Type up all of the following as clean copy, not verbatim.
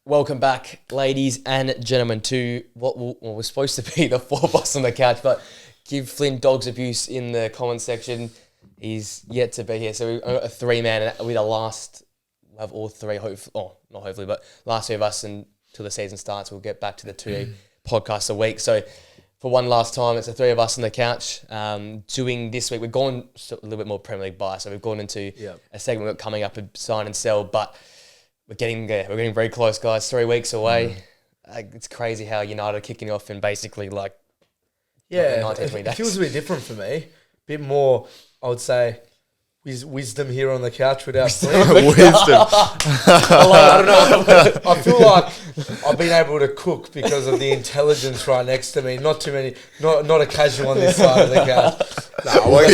Welcome back, ladies and gentlemen, to what was supposed to be the four of us on the couch, but give Flynn dogs abuse in the comment section. He's yet to be here. So we've got a three-man, and we'll have all three, not hopefully, but last three of us until the season starts. We'll get back to the two podcasts a week. So for one last time, it's the three of us on the couch. Doing this week, we've gone a little bit more Premier League bias, so we've gone into a segment we've got coming up, a sign and sell, but we're getting very close, guys. 3 weeks away. It's crazy how United are kicking off in basically like 19, 20 days. It feels a bit different for me. A bit more, I would say, wisdom here on the couch without Flynn. Wisdom. I don't know. I feel like I've been able to cook because of the intelligence right next to me. Not too many. Not a casual on this side of the couch. I won't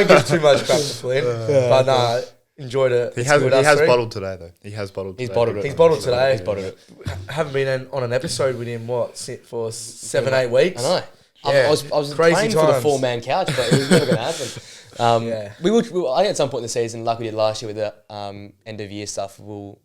give too much crap to Flynn. But no. Enjoyed it. He has bottled today though. He's bottled today. He's bottled today. Haven't been on an episode with him for 7-8 weeks. I know. Yeah. I was Crazy praying for the 4-man couch, but it was never going to happen. We will. I think at some point in the season, like we did last year with the end of year stuff, we'll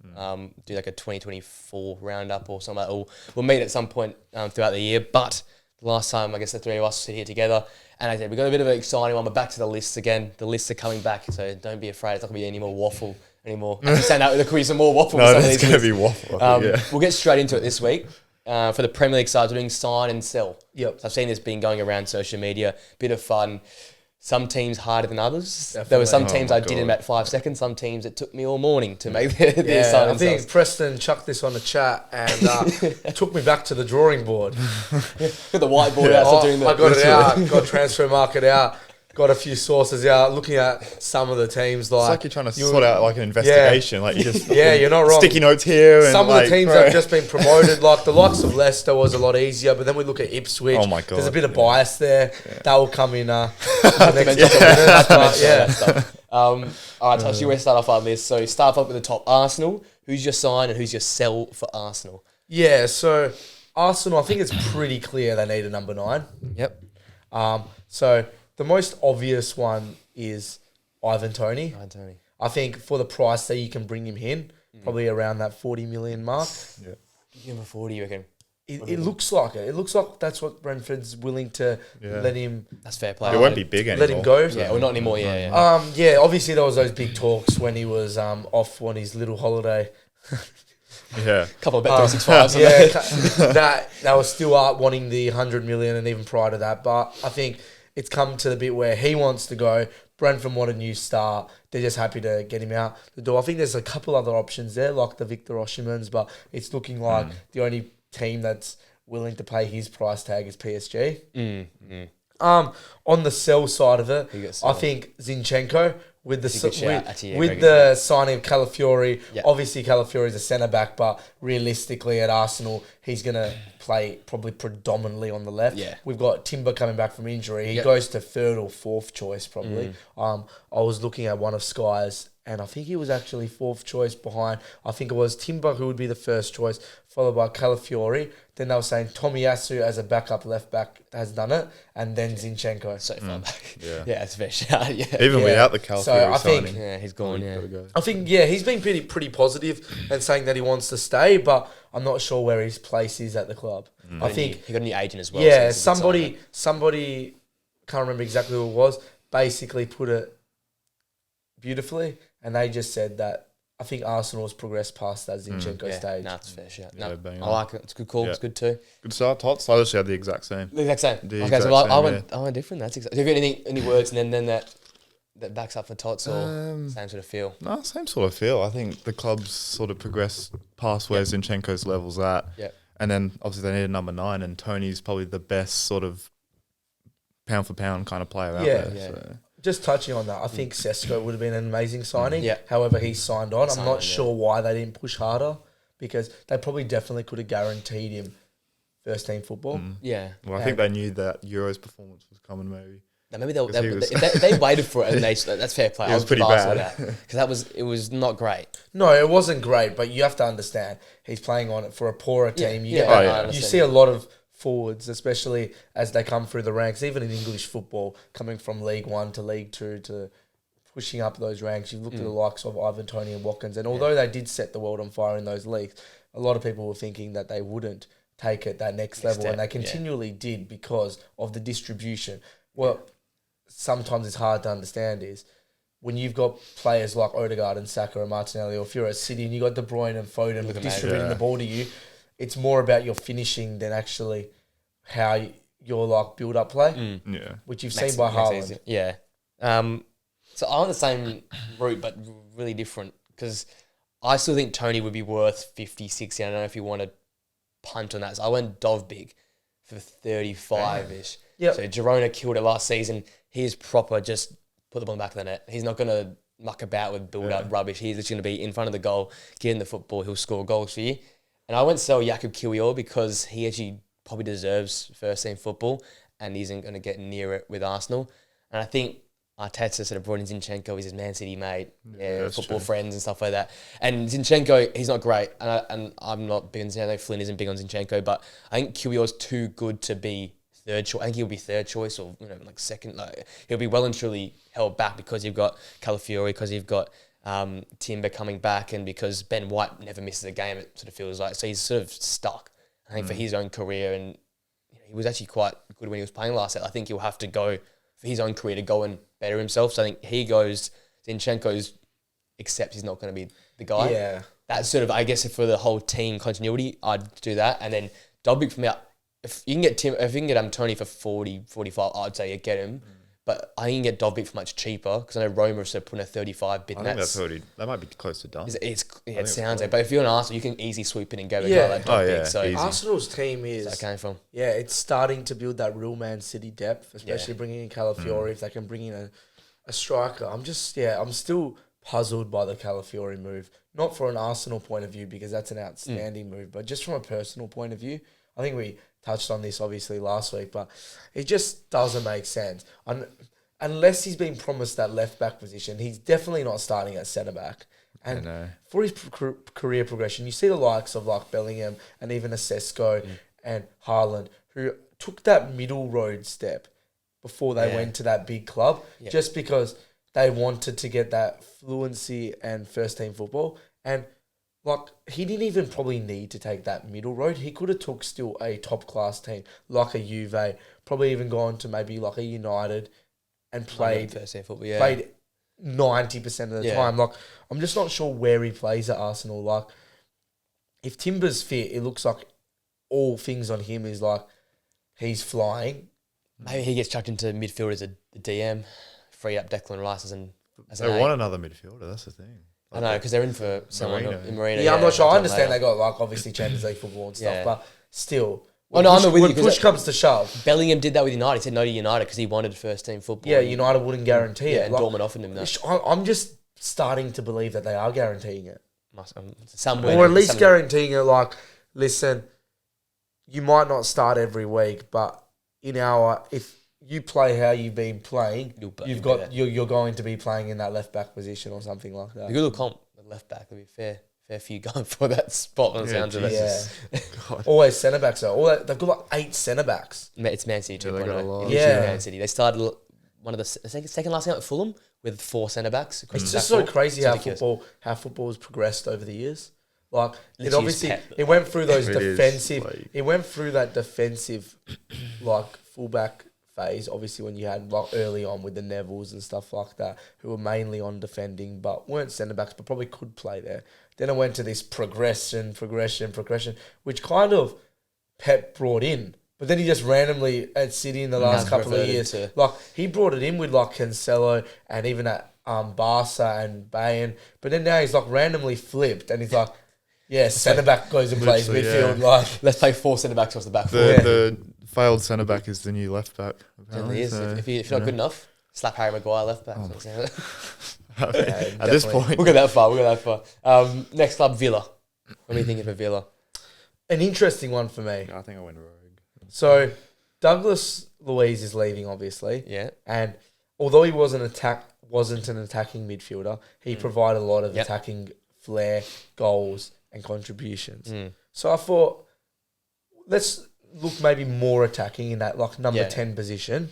do like a 2024 roundup or something. We'll meet at some point throughout the year. But the last time, I guess the three of us sit here together. And I said, we've got a bit of an exciting one. We're back to the lists again. The lists are coming back, so don't be afraid. It's not going to be any more waffle anymore. I'm saying that there could be some more waffle. No, it's going to be waffle. We'll get straight into it this week. For the Premier League side, we're doing sign and sell. Yep. So I've seen this being going around social media. Bit of fun. Some teams harder than others. Definitely. There were some teams I did in about 5 seconds. Some teams it took me all morning to make their sign and I think sells. Preston chucked this on the chat and took me back to the drawing board. Got the whiteboard out. I got it out. Got transfer market out. Got a few sources out. Looking at some of the teams, It's like you're trying to sort out like an investigation. Like you just you're not wrong. Sticky notes here. And some of the teams have just been promoted. Like the likes of Leicester was a lot easier, but then we look at Ipswich. Oh my God. There's a bit of bias there. That will come in the next couple of minutes. All right, Tosh, you want to start off our list. So start off with the top. Arsenal. Who's your sign and who's your sell for Arsenal? Yeah, so Arsenal, I think it's pretty clear they need a number 9. Yep. So the most obvious one is Ivan Toney. I think for the price that you can bring him in, probably around that 40 million mark. Yeah. Give him a 40, you reckon? It looks like it. It looks like that's what Brentford's willing to let him. That's fair play. It won't be big anymore. Let him go. Yeah, well, not anymore. Yeah. Obviously there was those big talks when he was off on his little holiday. Yeah. Couple of bet 365s. They were still wanting the 100 million and even prior to that. But I think it's come to the bit where he wants to go. Brentford want a new star. They're just happy to get him out the door. I think there's a couple other options there, like the Victor Osimhen's, but it's looking like the only team that's willing to pay his price tag is PSG. On the sell side of it, I think Zinchenko with the signing of Calafiori. Yeah. Obviously, Calafiori is a centre back, but realistically at Arsenal, he's going to play probably predominantly on the left. Yeah. We've got Timber coming back from injury. He goes to third or fourth choice probably. I was looking at one of Sky's, and I think he was actually fourth choice behind. I think it was Timber who would be the first choice, followed by Calafiori. Then they were saying Tomiyasu as a backup left back has done it, and then Zinchenko. So far back. Yeah. It's a fair shout. Yeah. Even without the Calafiori So I think signing. He's gone. Yeah. I think he's been pretty positive and saying that he wants to stay, but I'm not sure where his place is at the club. I think he got a new agent as well. Yeah, so somebody can't remember exactly who it was. Basically, put it beautifully, and they just said that I think Arsenal's progressed past that Zinchenko stage. No, it's a fair shout. Yeah, No, I like it. It's a good call. Yeah. It's good too. Good start, Tots. I literally had the exact same. The exact same. The Okay, exact so I same, went different. That's exactly. Have you got any words and then that backs up for Tots or same sort of feel? No, same sort of feel. I think the club's sort of progressed past where Zinchenko's level's at. Yeah. And then obviously they need a number 9, and Tony's probably the best sort of pound for pound kind of player out there. Yeah. So. Just touching on that, I think Sesko would have been an amazing signing. Yeah. However, he signed on. I'm not sure why they didn't push harder, because they probably definitely could have guaranteed him first team football. Yeah. Well, I think they knew that Euro's performance was coming maybe. No, maybe they waited for it and that's fair play. It was pretty bad. Because it was not great. No, it wasn't great, but you have to understand he's playing on it for a poorer team. You see a lot of forwards, especially as they come through the ranks, even in English football, coming from League One to League Two to pushing up those ranks. You've looked at the likes of Ivan Toney and Watkins, and although they did set the world on fire in those leagues, a lot of people were thinking that they wouldn't take it that next level, step, and they continually did because of the distribution. Well, sometimes it's hard to understand is when you've got players like Odegaard and Saka and Martinelli, or if you're at City and you got De Bruyne and Foden distributing the ball to you, it's more about your finishing than actually how your like build up play. Which you've seen by Haaland. Yeah. So I want the same route, but really different, because I still think Tony would be worth 50, 60. I don't know if you want to punt on that. So I went Dov big for 35-ish. Yep. So Girona killed it last season. He's proper, just put the ball in the back of the net. He's not going to muck about with build-up rubbish. He's just going to be in front of the goal, get in the football, he'll score goals for you. And I went sell Jakub Kiwior because he actually probably deserves first-team football and isn't going to get near it with Arsenal. And I think Arteta sort of brought in Zinchenko. He's his Man City mate, football friends and stuff like that. And Zinchenko, he's not great. And I'm not big on Zinchenko. Flynn isn't big on Zinchenko. But I think Kiwior's too good to be third choice. I think he'll be third choice or like second. Like, he'll be well and truly held back because you've got Calafiori, because you've got Timber coming back, and because Ben White never misses a game, it sort of feels like. So he's sort of stuck, I think, for his own career. And he was actually quite good when he was playing last year. I think he'll have to go for his own career to go and better himself. So I think he goes, Zinchenko's accepts he's not going to be the guy. Yeah. That's sort of, I guess, for the whole team continuity, I'd do that. And then Dobbik from out. If you can get Tony for 40, 45, I'd say you get him. But I can get Dobbik for much cheaper, because I know Roma are putting a 35 bid. I think that's already, that might be close to done. It sounds like. But if you're an Arsenal, you can easily sweep in and go with a guy like Dobbik. So easy. Arsenal's team is... Where's that came from? Yeah, it's starting to build that real Man City depth, especially bringing in Calafiori. If they can bring in a striker. I'm still puzzled by the Calafiori move. Not for an Arsenal point of view, because that's an outstanding move, but just from a personal point of view. I think we touched on this obviously last week, but it just doesn't make sense. Unless he's been promised that left-back position, he's definitely not starting at centre-back. And for his career progression, you see the likes of like Bellingham and even Sesko and Haaland, who took that middle road step before they went to that big club, just because they wanted to get that fluency and first-team football. And like, he didn't even probably need to take that middle road. He could have took still a top-class team, like a Juve, probably even gone to maybe like a United and played first-team football, played 90% of the time. Like, I'm just not sure where he plays at Arsenal. Like, if Timber's fit, it looks like all things on him is like he's flying. Maybe he gets chucked into midfield as a DM, free up Declan Rice as an They want another midfielder, that's the thing. I know, because they're in for someone in Marino. Yeah, I'm not sure. I understand they got like obviously Champions League football and stuff, but still. I'm not with you. When push comes to shove. Bellingham did that with United. He said no to United because he wanted first-team football. Yeah, United wouldn't guarantee it. And like, Dortmund offered him that. I'm just starting to believe that they are guaranteeing it. Somewhere. Or at least guaranteeing it like, listen, you might not start every week, but if you play how you've been playing, you're going to be playing in that left-back position or something like that. A good little comp at left-back would be fair few going for that spot on the sounds of it. Yeah. Always centre-backs though. They've got like 8 centre-backs. It's Man City too. They got a lot. Man City. They started one of the second last game at Fulham with 4 centre-backs. It's just so crazy how football has progressed over the years. Like, it obviously, it went through those defensive, it went through that defensive, like, fullback phase, obviously, when you had, like, early on with the Nevilles and stuff like that, who were mainly on defending, but weren't centre-backs, but probably could play there. Then it went to this progression, which kind of Pep brought in. But then he just randomly, at City in the last couple of years, like, he brought it in with, like, Cancelo and even at Barca and Bayern. But then now he's, like, randomly flipped, and he's like, centre-back goes and plays midfield. Like, let's play 4 centre-backs across the back. The failed centre-back is the new left-back. It is. If you're not good enough, slap Harry Maguire left-back. At this point. We'll go that far. Next club, Villa. What are you thinking for Villa? An interesting one for me. I think I went rogue. So, Douglas Luiz is leaving, obviously. Yeah. And although he wasn't an attacking midfielder, he provided a lot of attacking flair, goals, and contributions. So I thought, let's look maybe more attacking in that like number 10 position,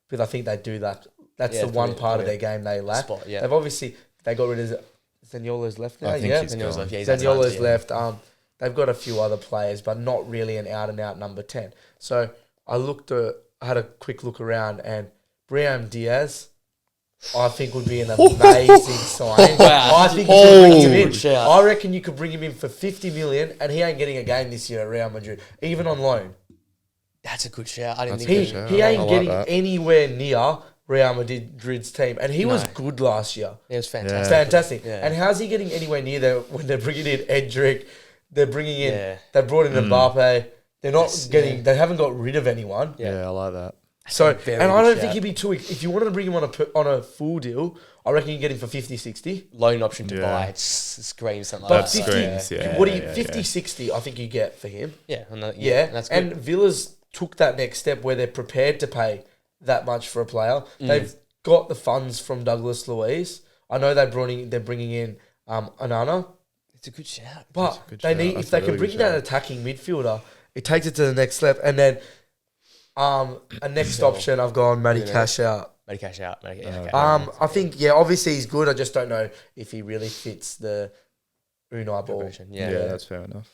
because I think they do that. That's the one part of their game they lack. They've obviously got rid of Zaniolo's left now. I think he's Zaniolo's left. Zaniolo's left. they've got a few other players, but not really an out-and-out number 10. So I had a quick look around, and Brahim Diaz, I think, would be an amazing sign. Wow. I think you could bring him in. Shout. I reckon you could bring him in for 50 million, and he ain't getting a game this year at Real Madrid, even on loan. That's a good shout. I didn't That's think a He, good shout. he I ain't like getting that. anywhere near Real Madrid's team, and he was good last year. it was Yeah. fantastic. Fantastic. Yeah. And how's he getting anywhere near there when they're bringing in Edric? They're bringing in. Yeah. They brought in Mbappe. They're not That's- getting. yeah. They haven't got rid of anyone. Yeah, I like that. So, Very and I good don't think shout. he'd be too. If you wanted to bring him on a full deal, I reckon you get him for 50, 60. Loan option to Yeah. buy. It screams something But like That 50, screams, yeah, what do you, yeah, 50, yeah. 60, I think you get for him. Yeah, Yeah. that's good. And Villa's took that next step where they're prepared to pay that much for a player. They've got the funds from Douglas Luiz. I know they're bringing in Onana. It's a good shout. But good they shout. need, That's if they a can really bring good that shout. attacking midfielder, it takes it to the next step. And then a next option, I've gone Matty Cash out. Maybe cash out. Maybe, yeah, okay. I think, obviously he's good. I just don't know if he really fits the Unai ball. Progression, Yeah, Yeah. that's fair enough.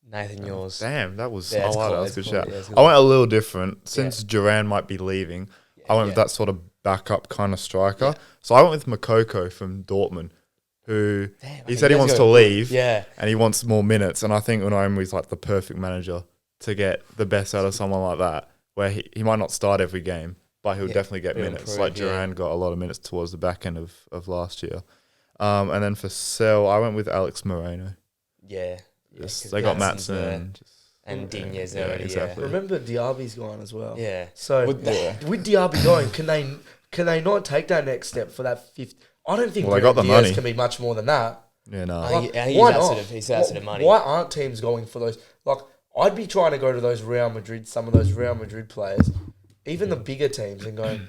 Nathan, yours. Damn, that was Yeah, I it's like cool, that. That's it's a good cool, shout. yeah, it's I cool. went a little different since Duran might be leaving. I went with yeah. that sort of backup kind of striker. So I went with Makoko from Dortmund, who Damn, he okay, said he you guys wants to go- leave, Yeah. and he wants more minutes. And I think Unai's like the perfect manager to get the best out of someone like that, where he might not start every game, but he'll definitely get he'll minutes. improve, Like Duran got a lot of minutes towards the back end of last year. And then for Sell, I went with Alex Moreno. Yeah. Just- 'cause they got Matson's there, Matson. and Digne's yeah, already. exactly. Remember, Diaby's gone as well. Yeah. So With that- with Diaby going, can they not take that next step for that fifth? I don't think Well, they got the Diaz money. can be much more than that. Yeah, no. Like, he's why that not? sort of- he's that sort of money. Why aren't teams going for those? Like, I'd be trying to go to those some of those Real Madrid players, even the bigger teams, and going,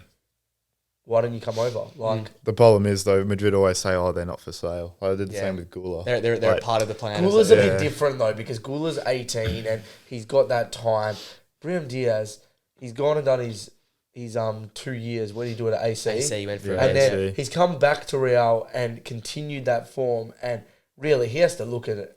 why don't you come over? Like, The problem is though, Madrid always say, "Oh, they're not for sale." I did the Yeah. same with Gula. They're Like, a part of the plan. Gula's a Yeah. bit different though, because Gula's 18 and he's got that time. Brahim Diaz, he's gone and done his 2 years. What did he do at AC? AC went for Yeah. And then AC. he's come back to Real and continued that form. And really, he has to look at it.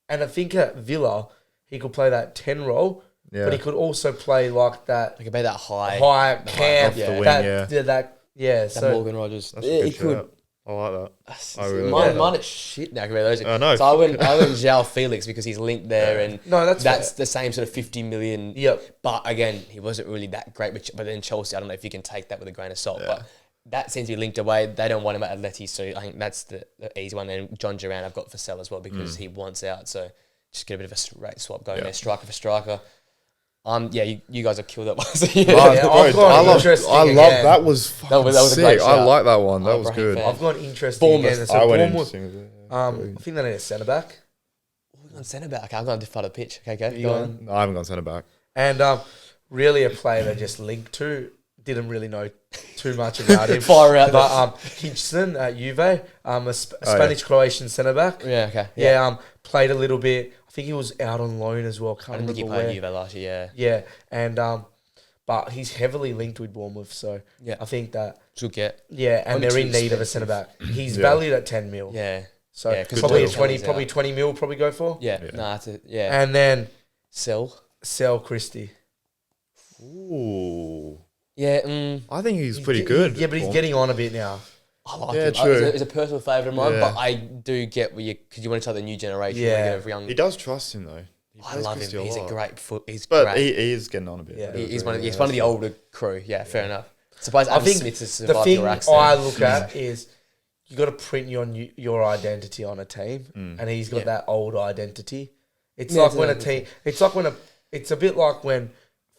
And I think at Villa, he could play that 10 role, Yeah. but he could also play like that Like about that high. high camp. off the wing, that, yeah. that That so Morgan Rogers. That's a He good could. shout. I like that. I really mine, like mine is shit now compared to those. I know. So I went João Felix because he's linked there, and No, that's that's fair. the same sort of 50 million. Yep. But again, he wasn't really that great. But then Chelsea, I don't know if you can take that with a grain of salt. But that seems to be linked away. They don't want him at Atleti, so I think that's the easy one. And John Duran I've got for sell as well because he wants out. So just get a bit of a rate swap going there, striker for striker. Yeah, you guys have killed that one. So, yeah. But, Yeah, bro, I've got I love interesting that. again. That was fucking that was a great sick. I shout. like that one. That I'm a was Brahim good. fan. I've gone interesting Bournemouth. again. So I went Bournemouth, interesting. I think they need a centre back. We're on centre back. I've gone to front of the pitch. Okay, You go gone? on. No, I haven't gone centre back. And really a player they just linked to. Didn't really know too much about him. Fire out But Hitchson at Juve, a Spanish-Croatian centre back. Yeah, okay. Yeah, played a little bit. I think he was out on loan as well. I Can't didn't think he remember played where. Juve last year. Yeah, and but he's heavily linked with Bournemouth, so Yeah. I think that Should get. and Only they're too in need of a expensive. centre back. He's Yeah. valued at 10 mil. Yeah. So Yeah, 'cause probably Jordan 20, Kelly's probably out. 20 mil, probably go for. Yeah. Yeah. No, that's it. Yeah. And then Sell. sell Christie. Ooh, Yeah. I think he's pretty He- good. Yeah, but he's getting on a bit now. I like Yeah, him. true. It's a personal favourite of mine, Yeah. but I do get where because you want to tell the new generation. Yeah. Yeah. Young. He does trust him though. He I plays love Christie him. He's a lot. great foot. He's But great. he is getting on a bit. Yeah. He's one of the older crew. Yeah, fair enough. Surprised I Adam think Smith has the survived thing your accent. I look at is you got to print your identity on a team, and he's got Yeah. that old identity. It's Yeah, like it's when a another team. It's like when a. It's a bit like when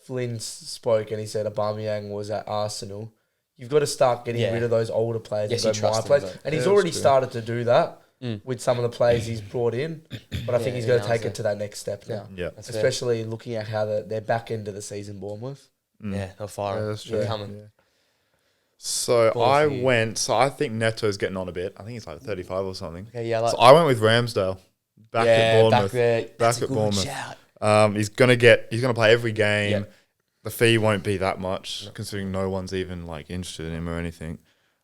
Flynn spoke and he said Aubameyang was at Arsenal. You've got to start getting Yeah. rid of those older players Yes, and you go my trust them, players. but- And he's Yeah, already that's true. started to do that with some of the players he's brought in. But I think Yeah, he's he got to knows take it. it to that next step now. Yeah. That's fair. Especially looking at how they're back into the season, Bournemouth. Yeah, they'll fire Yeah, him. that's They're true. coming. Yeah. So Ball for you. So I think Neto's getting on a bit. I think he's like 35 or something. Okay, yeah, I like So I went with Ramsdale. Back at Bournemouth. back there. That's a at good Bournemouth. shout. He's gonna play every game. Yeah. The fee won't be that much, considering no one's even like interested in him or anything.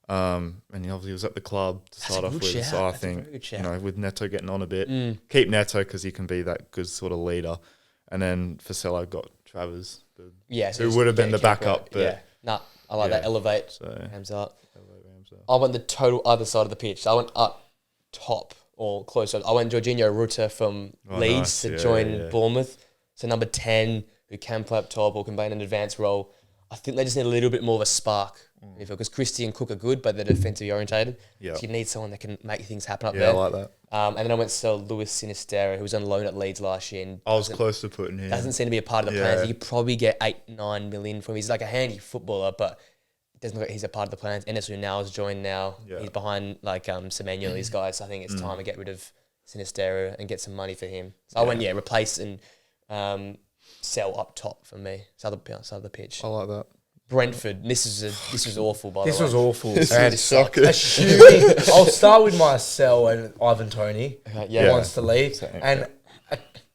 And he obviously was at the club to start off with. Shout. So I That's a think, very good shout. you know, with Neto getting on a bit, keep Neto because he can be that good sort of leader. And then for Sella, got Travers, who would have been the backup. But I like that. Elevate. So, Hands up. I went the total other side of the pitch. So I went up top or closer. I went Jorginho Rutter from Leeds to join Bournemouth. So number 10, who can play up top or can play in an advanced role. I think they just need a little bit more of a spark. Because Christie and Cook are good, but they're defensively orientated. Yeah. So you need someone that can make things happen up yeah, there. I like that. And then I went to sell Luis Sinistero, who was on loan at Leeds last year. And I was close to putting him. doesn't seem to be a part of the plans. You could probably get 8-9 million from him. He's like a handy footballer, but it doesn't look like he's a part of the plans. Enes Unal has joined now. Yeah. He's behind like Semenyo and these guys. So I think it's time to get rid of Sinistero and get some money for him. So I went, replace and sell up top for me. Side of the pitch. I like that. Brentford. This was awful, by the way. This was awful. Shocking. I'll start with Marcel and Ivan Toney. Okay, wants to leave. And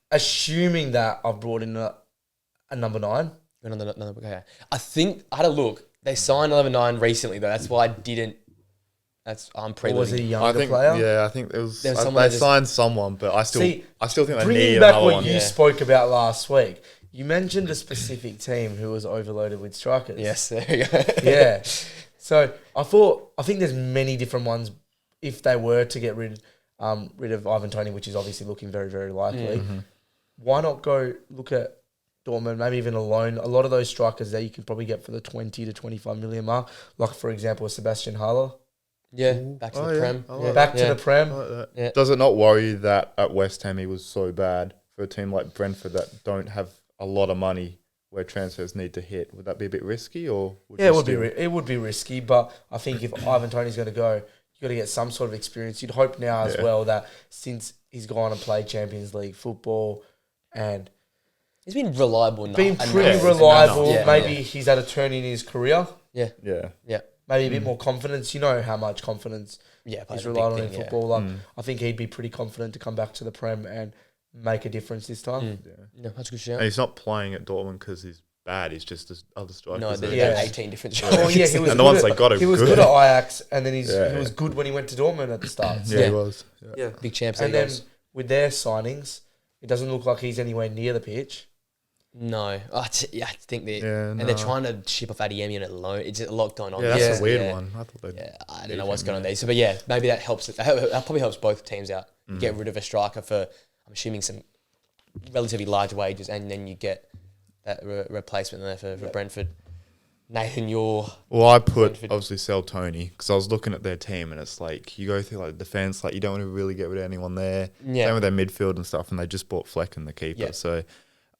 assuming that I've brought in a number 9. Okay. I think I had a look. They signed 11-9 recently though. That's why I didn't. I'm pretty. Or was it a younger player? Yeah, I think it was. There was They signed someone, but I still think they bringing need back another what one. you spoke about last week. You mentioned a specific team who was overloaded with strikers. Yes, there you go. Yeah. So I think there's many different ones. If they were to get rid of Ivan Toney, which is obviously looking very, very likely, why not go look at Dortmund, maybe even a loan? A lot of those strikers there you can probably get for the 20 to 25 million mark. Like, for example, Sebastian Haller. Yeah, back to the Prem. Back to the Prem. Like Does it not worry you that at West Ham he was so bad for a team like Brentford that don't have a lot of money where transfers need to hit? Would that be a bit risky, or it would be risky? But I think if Ivan Toney's going to go, you got to get some sort of experience. You'd hope now as well that since he's gone and played Champions League football and he's been reliable. Been pretty reliable. Maybe he's had a turn in his career. Yeah. Maybe a bit more confidence. You know how much confidence is relied on in football. Like, I think he'd be pretty confident to come back to the Prem and make a difference this time. Yeah, that's a good shout. And he's not playing at Dortmund because he's bad. He's just as other strikers. No, there's 18 different strikers. Oh, yeah, he was and the ones they got are He was good at Ajax, and then he was good when he went to Dortmund at the start. Yeah, he was. Yeah, big champs. And then with their signings, it doesn't look like he's anywhere near the pitch. No, I think they're trying to ship off Adeyemi and a loan. It's a lot going on. Yeah, that's a weird one. I thought I don't know what's going on there. So, but yeah, maybe that helps. That probably helps both teams out. Get rid of a striker for, I'm assuming, some relatively large wages, and then you get that replacement there for Brentford. Nathan, I put Brentford. Obviously sell Toney because I was looking at their team and it's like you go through like defense, like you don't want to really get rid of anyone there. Yeah. Same with their midfield and stuff, and they just bought Flecken, the keeper. Yeah. So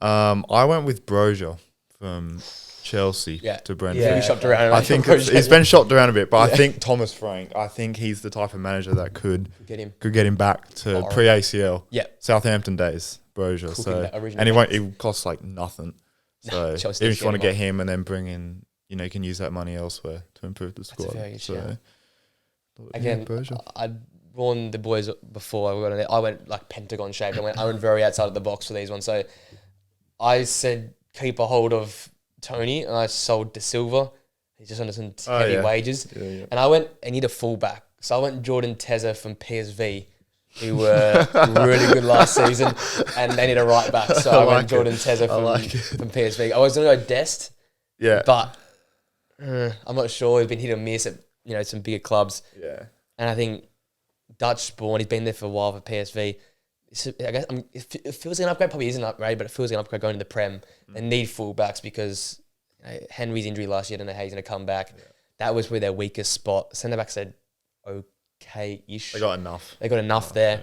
I went with Brozier from Chelsea to Brentford. Yeah, shopped around. I think he's been shopped around a bit, but I think Thomas Frank. I think he's the type of manager that could get him back to pre-ACL. Yeah, Southampton days, Brozier. So and he costs like nothing. So even if you want to get him and then bring in, you know, you can use that money elsewhere to improve the squad. So again, I'd warned the boys before I went like Pentagon shaped. I went very outside of the box for these ones. So I said keep a hold of Toney, and I sold De Silva. He's just under some heavy wages. Yeah. And I need a fullback. So I went Jordan Tezza from PSV, who were really good last season, and they need a right back. So I went Jordan Tezza from PSV. I was going to go Dest, but I'm not sure. He's been hit or miss at some bigger clubs. Yeah, and I think Dutch born. He's been there for a while for PSV. I guess it feels like an upgrade. Probably isn't an upgrade, but it feels like an upgrade going to the Prem. They need fullbacks because Henry's injury last year. I don't know how he's going to come back. Yeah. That was where their weakest spot. Centre backs said okay-ish. They got enough. There.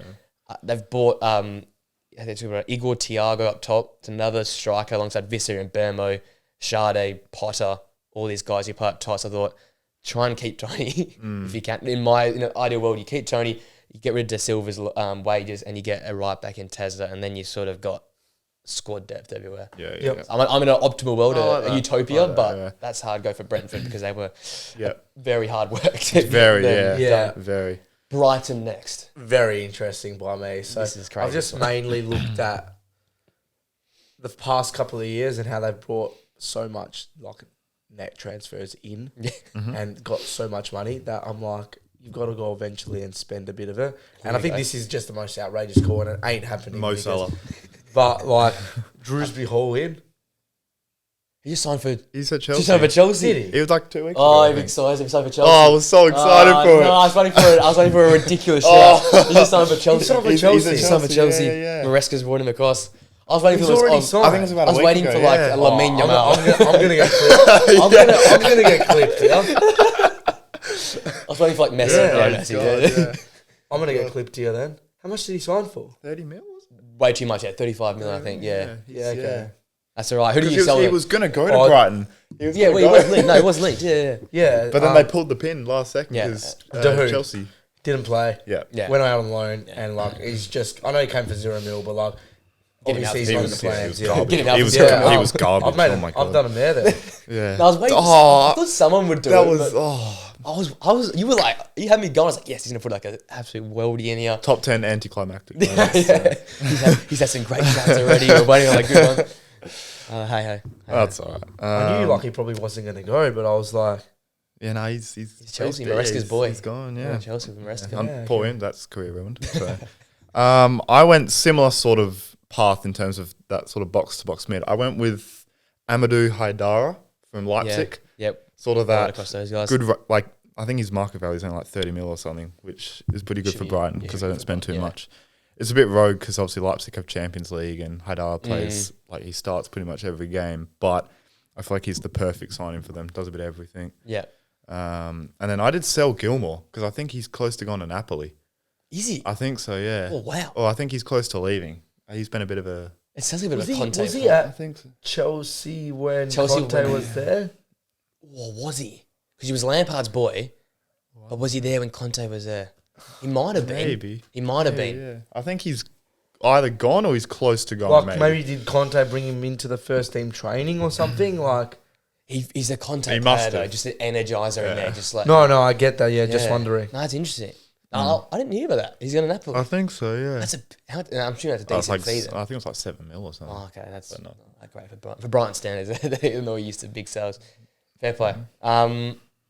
Yeah. They've bought Igor Thiago up top. It's another striker alongside Visser and Bermo, Sade, Potter, all these guys who play up top. So I thought, try and keep Toney if you can. In an ideal world, you keep Toney. You get rid of De Silva's wages and you get a right back in Tezza, and then you sort of got squad depth everywhere. Yeah. I'm in an optimal world, a utopia, but that's hard to go for Brentford because they were very hard work. Very. Brighton next. Very interesting by me. So this is crazy. I've just mainly looked at the past couple of years and how they've brought so much like net transfers in Yeah. and got so much money that I'm like, you've got to go eventually and spend a bit of it. And I think this is just the most outrageous call, and it ain't happening. Mo Salah. But like Drewsbury Hall in. He just signed for He's at Chelsea. Just signed for Chelsea. He was like 2 weeks ago. Oh, I I'm think. excited. He signed for Chelsea. Oh, I was so excited for it. No, I was waiting for a ridiculous shout. He just signed for Chelsea. He signed for He's Chelsea. at He signed for Chelsea. Yeah. Maresca's brought him across. I was waiting He's for this. already signed. I think it was about I was a week waiting ago, for like yeah. a Lamine Yamal. I'm gonna get clipped. I'm gonna get clipped. Yeah? I was waiting for like Messi. Yeah, Messi. God, yeah. I'm gonna get clipped here then. How much did he sign for? 30 mil? Way too much. Yeah, 35 mil. I think. Yeah, Okay. that's all right. Who do you Because sell? he it? was going to go to Oh, Brighton. He was Yeah, gonna well, he go. was linked. No, he was linked. Yeah. Yeah. But then they pulled the pin last second Yeah. because Who? Chelsea. didn't play. Yeah. Yeah. Went out on loan and like he's just. I know he came for 0 mil, but like Get him out. obviously he's He not in was- the yeah, he plans. was Yeah. garbage. Get him out He for was, zero. he was garbage. I've made. Oh my I've God. done him there. Yeah. No, I was waiting. Oh, I thought someone would do that it. was. but Oh. I was. You were like, you had me going. I was like, yes, he's gonna put like an absolute worldie in here. Top 10 anticlimactic. Yeah, moments. yeah. He's had some great shots already. We're waiting on a good one. Hey. That's all right. I knew like he probably wasn't going to go, but I was like, Yeah, no, he's Chelsea, yeah, Maresca's boy. He's gone, yeah. Chelsea from Maresca. Yeah, Poor him, that's career ruined. So. I went similar sort of path in terms of that sort of box-to-box mid. I went with Amadou Haidara from Leipzig. Yep. Sort of Right that across those guys. good, like, I think his market value is only like 30 mil or something, which is pretty good for Shitty. Brighton Yeah, because good they don't for spend too Brighton, yeah. much. It's a bit rogue because obviously Leipzig have Champions League and Haidara plays, like he starts pretty much every game, but I feel like he's the perfect signing for them, does a bit of everything. Yeah. And then I did sell Gilmore because I think he's close to going to Napoli. Is he? I think so, yeah. Oh wow. Oh, I think he's close to leaving. He's been a bit of a... It sounds like a bit was of a he, Conte. was he plot. at think so. Chelsea when Chelsea Conte when- was there? Or was he? Because he was Lampard's boy. But was he there when Conte was there? He might have been. Maybe. He might have been. Yeah. I think he's either gone or he's close to going, Like maybe did Conte bring him into the first team training or something? Like He's a Conte He player must though, have. just an energizer in there, just like no, I get that. Yeah, just wondering. No, it's interesting. No, I didn't hear about that. He's going to Napoli. I think so, yeah. That's I'm sure that's a Oh, it's decent like, fee. Then. I think it was like 7 mil or something. Oh, okay, that's But no. not great for Brighton standards. They're not used to big sales. Fair play.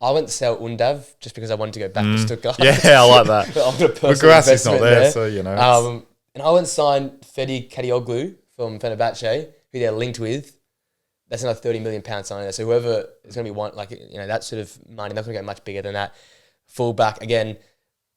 I went to sell Undav just because I wanted to go back to Stuttgart. Yeah, I like that. But I've got a But personal Grassi's not investment there, so, you know. it's- and I went and signed Fedi Kadioglu from Fenerbahce, who they're linked with. That's another £30 million signing there. So whoever is going to be one, like, you know, that sort of money, they're not going to get much bigger than that. Fullback, again,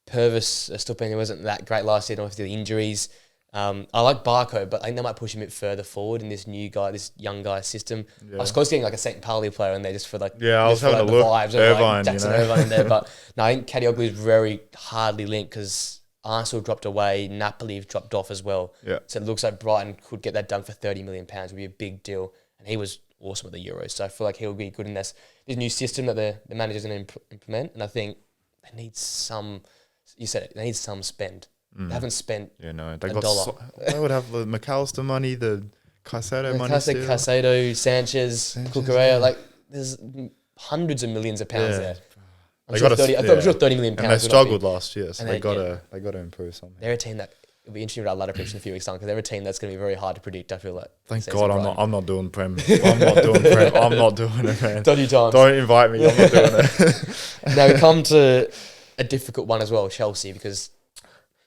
Purvis Stupinian wasn't that great last year, obviously the injuries. I like Barco, but I think they might push him a bit further forward in this young guy system. I was close to getting like a St. Pauli player in there just for like Yeah, I was just for, having like, a the look. vibes of Irvine, like Jackson you know. Irvine in there. But no, I think Kadioglu is very hardly linked because Arsenal dropped away, Napoli have dropped off as well. Yeah. So it looks like Brighton could get that done for £30 million, would be a big deal. And he was awesome at the Euros. So I feel like he'll be good in this new system that the manager's going to implement. And I think they need some, you said it, they need some spend. They haven't spent Yeah, no. They a got dollar. they would have the McAllister money, the Caicedo money. still. Caicedo, Sanchez, Cucurella, like there's hundreds of millions of pounds Yeah. there. I'm They sure, gotta- 30, I'm sure 30 million pounds. And they would not be- struggled last year, so And they they- got to improve something. They're a team that it'll be interesting to our ladder prediction in a few weeks' time because they're a team that's going to be very hard to predict. I feel like. Thank Says God it I'm right. not doing Prem. I'm not doing Prem. I'm not doing it, man. Dodgy times. Don't invite me. I'm not doing it. Now we come to a difficult one as well, Chelsea, because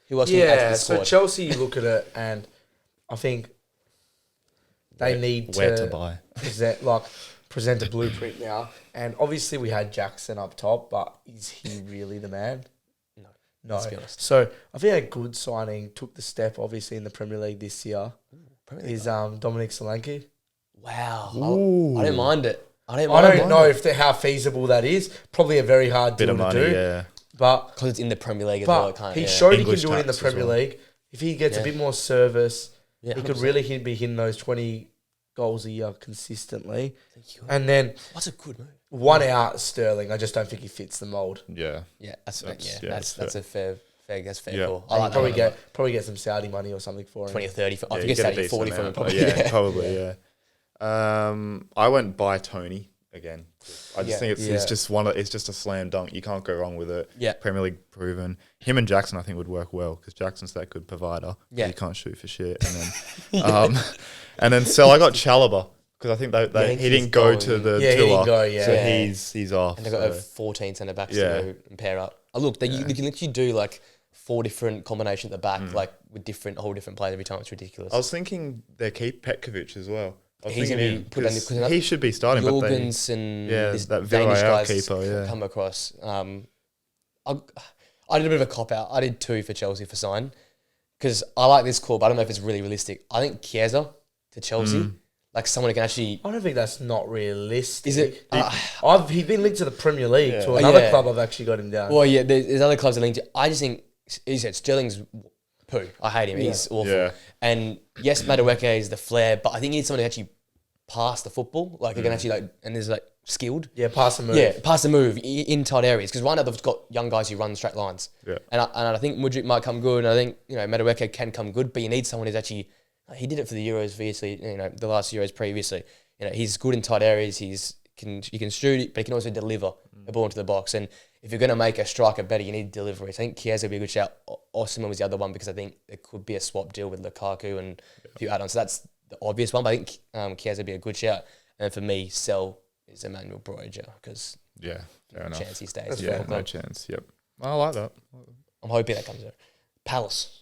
who else can add to Yeah, the so squad? Chelsea, you look at it, and I think they need Where to buy? present a blueprint now. And obviously, we had Jackson up top, but is he really the man? No. Let's be honest. So I think a good signing took the step, obviously, in the Premier League this year. Premier League. Is Dominic Solanke. Wow. Ooh. I don't mind it. I don't know how feasible that is. Probably a very hard Bit deal of money, to do. yeah. But because it's in the Premier League as well. It But can't, he yeah. showed English he can do it in the tax as Premier well. League. If he gets Yeah. a bit more service, Yeah, he could 100%. really be hitting those 20 goals a year consistently. Thank you. And then What's a good move? one out Sterling. I just don't think he fits the mould. Yeah. Yeah, that's That's a fair that's fair Yeah. call. I I like probably that. probably get some Saudi money or something for him. 20 or 30. I Yeah, think you it's get a 30, decent 40 from him. amount. Probably. Yeah, probably, yeah. I went by Tony again. I just Yeah. think it's Yeah. just it's just a slam dunk. You can't go wrong with it. Yeah. Premier League proven. Him and Jackson I think would work well because Jackson's that good provider. Yeah. He can't shoot for shit. And then and then I got Chalobah because I think he didn't go to the tour. He didn't go. Yeah, so he's off. And they've got 14 centre backs to go and pair up. Oh, look, you can literally do like 4 different combinations at the back, like with whole different players every time. It's ridiculous. I was thinking they keep Petkovic as well. He's going to be put in he should be starting. Jorgens and this that Danish guys keeper, come across. I did a bit of a cop out. I did 2 for Chelsea for sign because I like this call, but I don't know if it's really realistic. I think Chiesa to Chelsea, like someone who can actually. I don't think that's not realistic. Is it? He's been linked to the Premier League to another club. I've actually got him down. Well, yeah, there's other clubs that linked. I just think he said Sterling's poo. I hate him. He's awful. Yeah. And yes, Madueke is the flair, but I think he needs someone to actually pass the football, like he can actually and there's skilled. Yeah, pass and move. Yeah, pass and move in tight areas. Because right now they've got young guys who run straight lines. Yeah. And I think Mudryk might come good, and I think Madueke can come good, but you need someone who's actually he did it for the Euros previously. The last Euros previously. He's good in tight areas. He can shoot it, but he can also deliver the ball into the box. And if you're going to make a striker better, you need delivery. So I think Chiesa would be a good shout. Osimhen was the other one because I think it could be a swap deal with Lukaku and a few add-ons. So that's the obvious one, but I think Chiesa would be a good shout. And for me, sell is Emmanuel Broja because fair enough. Chance he stays. No chance. Yep, I like that. I'm hoping that comes out. Palace.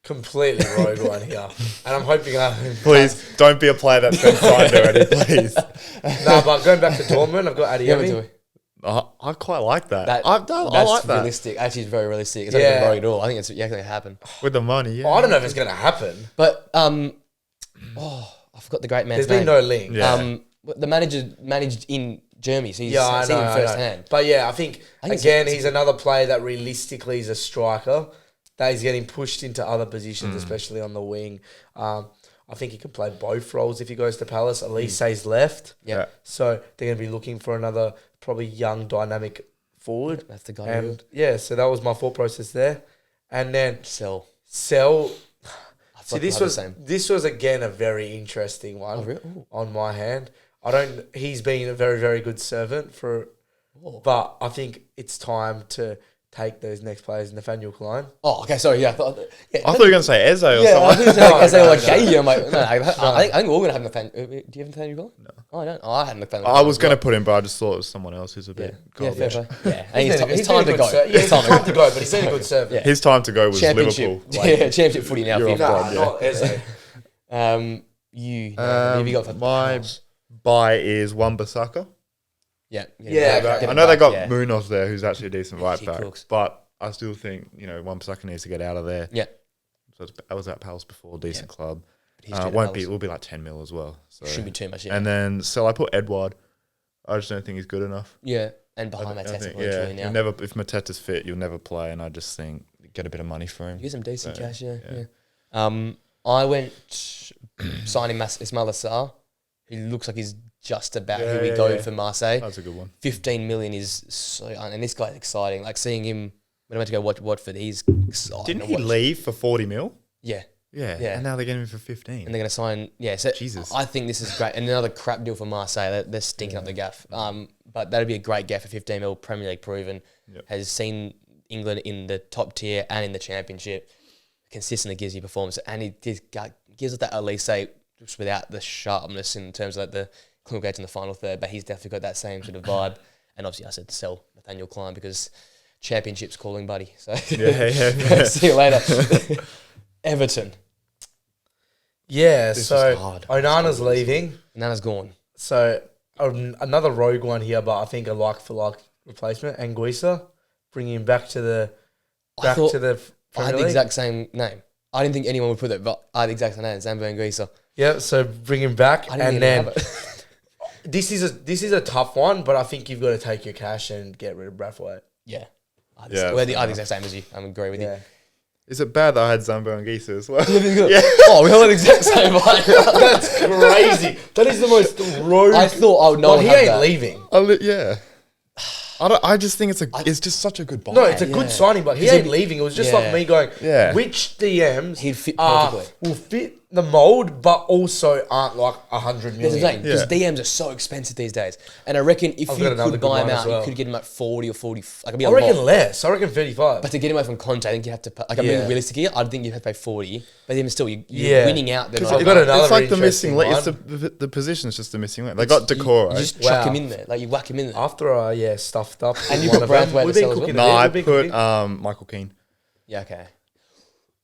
Completely rogue one here, and I'm hoping please don't be a player that's been signed already, please. No, but going back to Dortmund, I've got Adeyemi. I quite like that. That's I like that. Realistic. Actually, it's very realistic. It's not even rogue at all. I think it's going to happen with the money. Yeah, I don't know if it's going to happen, but I forgot the great man's name. There's been no link. The manager managed in Germany, so he's seen him firsthand. But yeah, I think again he's another player that realistically is a striker. That he's getting pushed into other positions, especially on the wing. I think he can play both roles if he goes to Palace. Elise's left. Yeah. So they're going to be looking for another probably young, dynamic forward. That's the guy. And so that was my thought process there. And then sell. See, this was again a very interesting one on my hand. He's been a very, very good servant but I think it's time to take those next players, Nathaniel Klein. Oh, okay, sorry, yeah. I thought you were going to say Eze or something. I was going to say Eze or Gay. I'm like, I think we're all going to have Nathaniel. Do you have Nathaniel Klein? No. Oh, I don't. Oh, I had Nathaniel Klein. I was going to put him, but I just thought it was someone else who's a bit fair play. Yeah, it's time to go. It's time to go, but he's been a good servant. His time to go was Liverpool. Championship footy now. Not Eze. Who have you got for my buy is Wan-Bissaka. Yeah. I know they got Munoz there, who's actually a decent right back, but I still think Wan-Bissaka needs to get out of there. Yeah. So I was at Palace before, decent club. It will be like 10 mil as well. So. Shouldn't be too much. Yeah. And then I put Edouard. I just don't think he's good enough. Yeah, and behind Mateta. Now. If Mateta's fit, you'll never play, and I just think get a bit of money for him. You get some decent cash. Yeah. I went signing Ismail Assar, who looks like he's just about who we go for Marseille. That's a good one. 15 million is so, and this guy's exciting. Like seeing him when I went to go watch Watford, he's exciting. Didn't he leave for 40 mil? Yeah. And now they're getting him for 15. And they're going to sign. Yeah, so Jesus. I think this is great. And another crap deal for Marseille. They're stinking up the gaff. But that'd be a great gaff for 15 mil. Premier League proven. Yep. Has seen England in the top tier and in the championship. Consistently gives you performance, and he gives us that Elise just without the sharpness in terms of like the clinical gates in the final third. But he's definitely got that same sort of vibe. And obviously, I said sell Nathaniel Klein because championship's calling, buddy. So see you later. Everton. Yeah, so Onana's leaving. Onana's gone. So another rogue one here, but I think a like-for-like replacement. Anguissa, bringing him back to the I had the exact same name. I didn't think anyone would put that, but I had the exact same name, Zambo Anguissa. Yeah, so bring him back, and then this is a tough one, but I think you've got to take your cash and get rid of Brathwaite. Yeah, we're the exact same as you. I agree with you. Is it bad that I had Zambo Anguissa as well? Oh, we all had the exact same one. That's crazy. That is the most rogue. I thought I would know. He ain't leaving. I just think it's just such a good buy. No, it's a good signing, but he ain't leaving. It was just like me going, which DMs he'd fit perfectly. Will fit the mold, but also aren't like 100 million. Because DMs are so expensive these days, and I reckon if you could buy them out, you could get them at 40 or 40. Like, I reckon less. I reckon 35. But to get him away from Conte, I think you have to pay, like, I mean, realistically, I think you have to pay 40. But even still, you're winning out. Because I've got another. It's like the missing link. It's the position's just the missing link. They got Decor. You just chuck him in there, like you whack him in there. After stuffed up. And you put Branthwaite to sell as well. No, I put Michael Keane. Yeah, okay.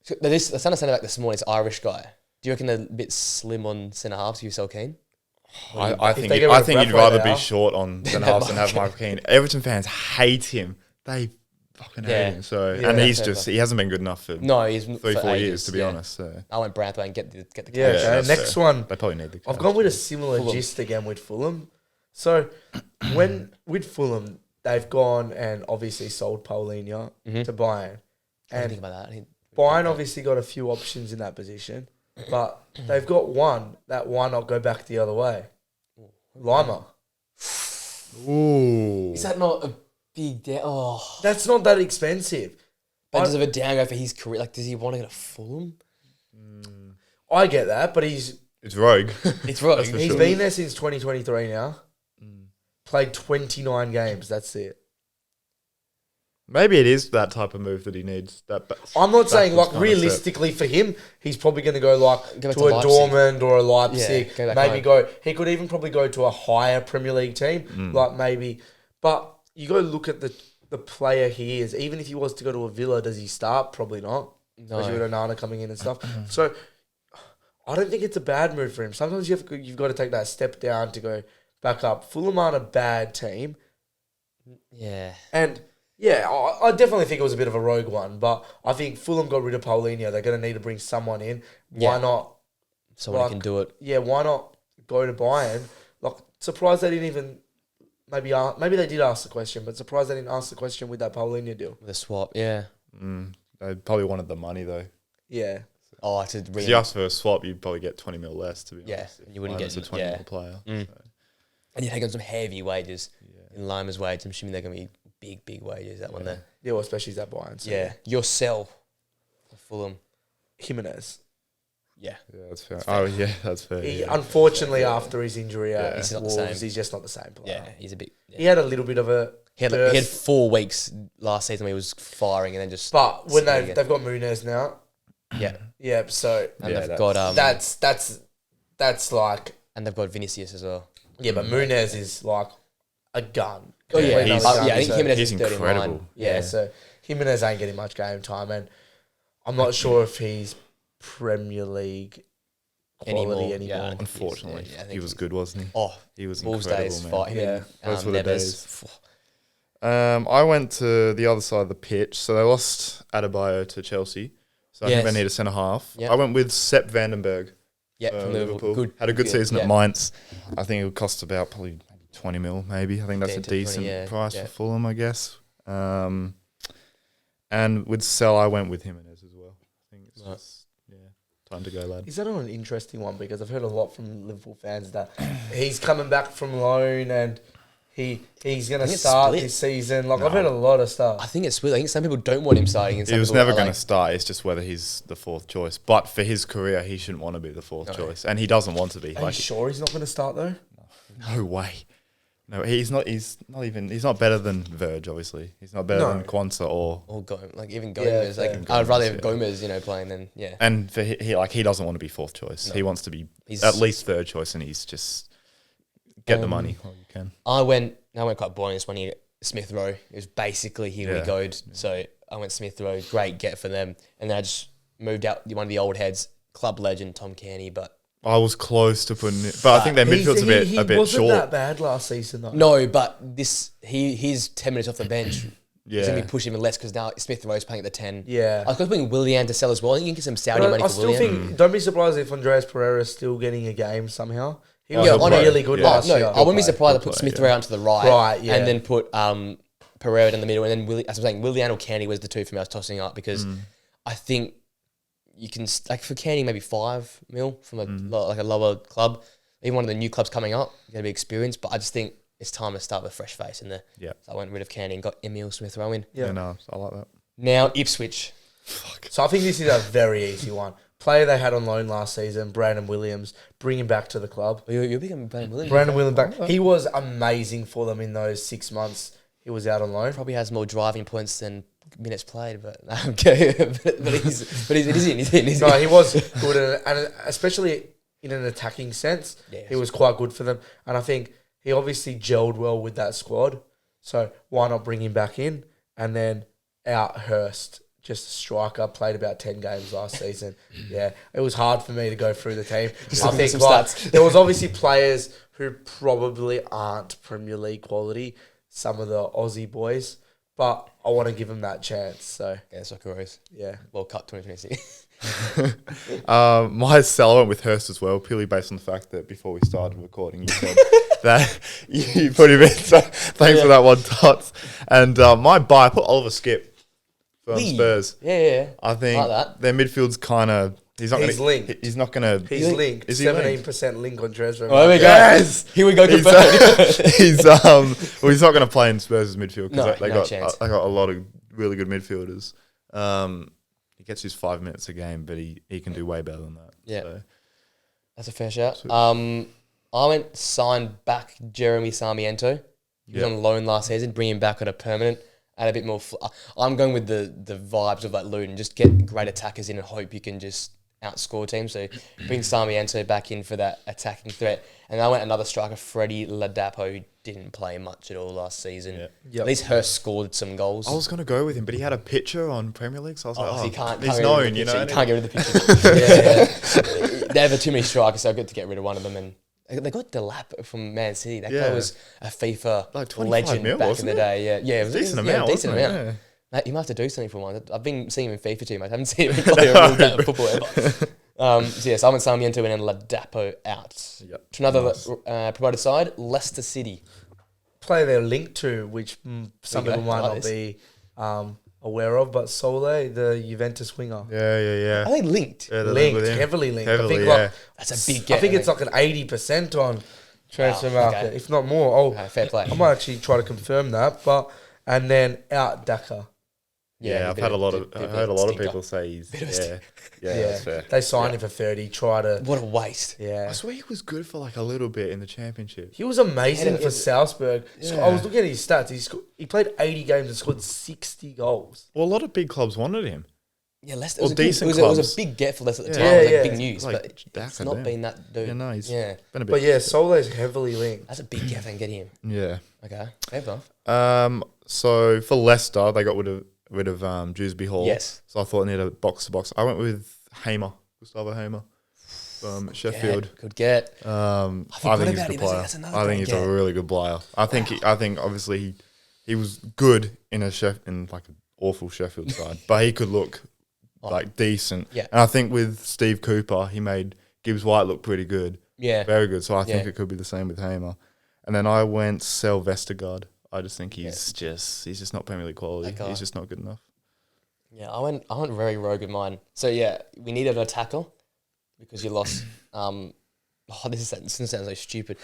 So the son of centre back this morning is Irish guy. Do you reckon they're a bit slim on centre halves? You sell Keane? I think you'd rather be short on centre halves than have Michael Keane. Everton fans hate him. They fucking hate him. So and he hasn't been good enough for he's 3-4 years to be honest. So I went Branthwaite and get the okay. Next one. They probably need the I've gone with a similar gist again with Fulham. So with Fulham, they've gone and obviously sold Paulinho to Bayern. And I think about that. Bayern obviously got a few options in that position, but they've got one that why not go back the other way? Lima. Ooh. Is that not a big down? Oh, that's not that expensive. But does it have a downgrade for his career? Like, does he want to get a Fulham? I get that, but it's rogue. It's rogue. He's been there since 2023 now. Played 29 games. That's it. Maybe it is that type of move that he needs. I'm not saying like realistically for him, he's probably going to go like to a Dortmund or a Leipzig. He could even probably go to a higher Premier League team, like maybe. But you go look at the player he is. Even if he was to go to a Villa, does he start? Probably not. No. Especially with Onana coming in and stuff. So I don't think it's a bad move for him. Sometimes you've got to take that step down to go back up. Fulham aren't a bad team. Yeah. And yeah, I definitely think it was a bit of a rogue one, but I think Fulham got rid of Paulinho. They're going to need to bring someone in. Why not? Someone who can do it. Yeah, why not go to Bayern? Like, surprised they didn't even... Maybe they did ask the question, but surprised they didn't ask the question with that Paulinho deal. The swap, yeah. They probably wanted the money, though. Yeah. Oh, if you ask for a swap, you'd probably get 20 mil less, to be honest. Yeah, and you wouldn't get a 20 mil player. So. And you take on some heavy wages. In Lima's wage, I'm assuming they're going to be big wages, that one there. Yeah, well, especially that Bayern. So yeah. Your sell for Fulham. Jimenez. Yeah. Yeah, that's fair. Oh, yeah, that's fair. Unfortunately, after his injury at he's not Wolves, the same. he's just not the same player. Yeah, he's a bit... Yeah. He had a little bit of a... He had 4 weeks last season where he was firing and then just... But when they've got Muniz now... Yeah. Yeah, so... And they've got... That's like... And they've got Vinicius as well. Yeah, but Muniz is like a gun. Oh, yeah. I think Jimenez is incredible. Yeah, so Jimenez ain't getting much game time, and I'm not sure if he's Premier League quality anymore. Yeah, unfortunately. He was good, wasn't he? Oh, he was Wolves incredible, man. Those were the days. I went to the other side of the pitch, so they lost Adebayo to Chelsea. So I think they need a centre half. Yep. I went with Sepp Vandenberg. Yeah, from Liverpool. Had a good season at Mainz. I think it would cost about probably 20 mil, maybe. I think that's a decent price for Fulham, I guess. And with Sell, I went with Jimenez as well. I think it's just, time to go, lad. Is that an interesting one? Because I've heard a lot from Liverpool fans that he's coming back from loan and he's going to start this season. Like, I've heard a lot of stuff. I think it's split. I think some people don't want him starting. And he was never going to start. It's just whether he's the 4th choice. But for his career, he shouldn't want to be the 4th choice. And he doesn't want to be. Are you sure he's not going to start, though? No way. No, he's not better than Verge, obviously. He's not better than Kwanzaa or even Gomez. I'd rather have Gomez, playing than And for he doesn't want to be 4th choice. No. He wants to be at least 3rd choice, and he's just get the money while you can. I went quite boring this one year. Smith Rowe. It was basically here we go. So I went Smith Rowe. Great get for them, and then I just moved out one of the old heads, club legend Tom Cairney, but. I was close to putting it, but I think their midfield's a bit short. He wasn't that bad last season, though. No, but he's 10 minutes off the bench. He's going to be pushing even less because now Smith Rowe's playing at the 10. Yeah. I was going to bring Willian to sell as well. I think you can get some Saudi money for Willian. I still think, don't be surprised if Andreas Pereira is still getting a game somehow. He was really good last year. I wouldn't be surprised to put Smith Rowe onto the right. And then put Pereira in the middle. And then, as I'm saying, Willian or Candy was the two for me I was tossing up because I think you can, like for Candy, maybe 5 mil from a lower club. Even one of the new clubs coming up, you're going to be experienced. But I just think it's time to start with a fresh face in there. Yeah. So I went rid of Candy and got Emile Smith Rowe in. Yeah, no, I like that. Now Ipswich. So I think this is a very easy one. player they had on loan last season, Brandon Williams, bring him back to the club. You're big on Brandon Williams. Brandon Williams back. He was amazing for them in those 6 months he was out on loan. Probably has more driving points than minutes played, but okay. but he's in. No, he was good, and especially in an attacking sense, he was quite good for them. And I think he obviously gelled well with that squad. So why not bring him back in? And then out Hurst, just a striker, played about 10 games last season. Yeah, it was hard for me to go through the team. I think there was obviously players who probably aren't Premier League quality, some of the Aussie boys, but I want to give them that chance. So yeah, Socceroos. Yeah. World Cup 2026. My sell went with Hurst as well, purely based on the fact that before we started recording, you said that you put him in. So thanks for that one, Tots. And my buy, I put Oliver Skip from Spurs. Yeah. I think their midfield's kind of. He's linked. He's not going to. He's linked. Is he 17% link on transfer? Oh, there we go. Yes! Here we go. He's well, he's not going to play in Spurs' midfield because they got a lot of really good midfielders. He gets his 5 minutes a game, but he can do way better than that. Yeah, so. That's a fair shout. I signed back Jeremy Sarmiento. He was on loan last season. Bring him back on a permanent. Add a bit more. I'm going with the vibes of like Luton. Just get great attackers in and hope you can just outscore teams. So bring Sarmiento back in for that attacking threat. And I went another striker, Freddie Ladapo, who didn't play much at all last season. Yeah. Yep. At least Hurst scored some goals. I was going to go with him, but he had a picture on Premier League, so I was like, he can't he's known, you know. You can't get rid of the picture. They have too many strikers, so I got to get rid of one of them. And they got Delap from Man City. That guy was a FIFA legend back in the day. Yeah, it was a decent amount. Mate, you might have to do something for one. I've been seeing him in FIFA too, mate. I haven't seen him play a real game of football ever. So I went Sarmiento in and Ladapo out. Yep. To another promoted side, Leicester City. Player they're linked to, which some people might not be aware of, but Sole, the Juventus winger. Yeah. Are they linked? Yeah, heavily linked. I think that's a big get. I think it's like an 80% on transfer market, if not more. Fair play. I might actually try to confirm that, and then out Daka. Yeah, I've heard a lot of people say he's that's fair. They signed him for 30. What a waste. Yeah, I swear he was good for like a little bit in the championship. He was amazing for Salzburg. Yeah. I was looking at his stats. He played 80 games and scored 60 goals. Well, a lot of big clubs wanted him. Yeah, Leicester. It was a big get for Leicester at the time. It was like big news, but it's not been that dude. Yeah, no, he's been a bit. But yeah, Sole's heavily linked. That's a big get and get him. Yeah. Okay. Fair enough. So for Leicester, they got rid of Dewsbury Hall. Yes. So I thought I needed a box to box. I went with Gustavo Hamer from Sheffield. Good get. I think he's a good player. I think he's a really good player. I think obviously he was good in like an awful Sheffield side, but he could look like decent. Yeah. And I think with Steve Cooper, he made Gibbs White look pretty good. Yeah. Very good. So I think it could be the same with Hamer. And then I went Sel Vestergaard. I just think he's just not Premier League quality. He's just not good enough. Yeah, I went very rogue with mine. So yeah, we needed a tackle because you lost. This sounds so stupid.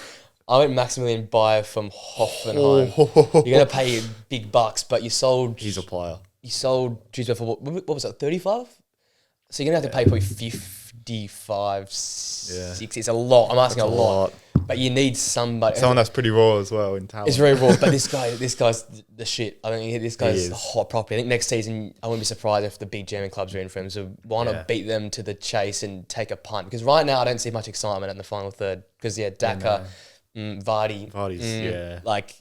I went Maximilian Bayer from Hoffenheim. You're gonna pay big bucks, but you sold. He's a player. You sold Dewsbury for what was it, 35? So you're gonna have to pay probably 55, 60. It's a lot. I'm asking a lot. But you need someone that's pretty raw as well in talent. It's very raw, but this guy's the shit. I mean, this guy's hot property. I think next season I wouldn't be surprised if the big German clubs are in for him. So why not beat them to the chase and take a punt? Because right now I don't see much excitement in the final third. Because Daka, Vardy's like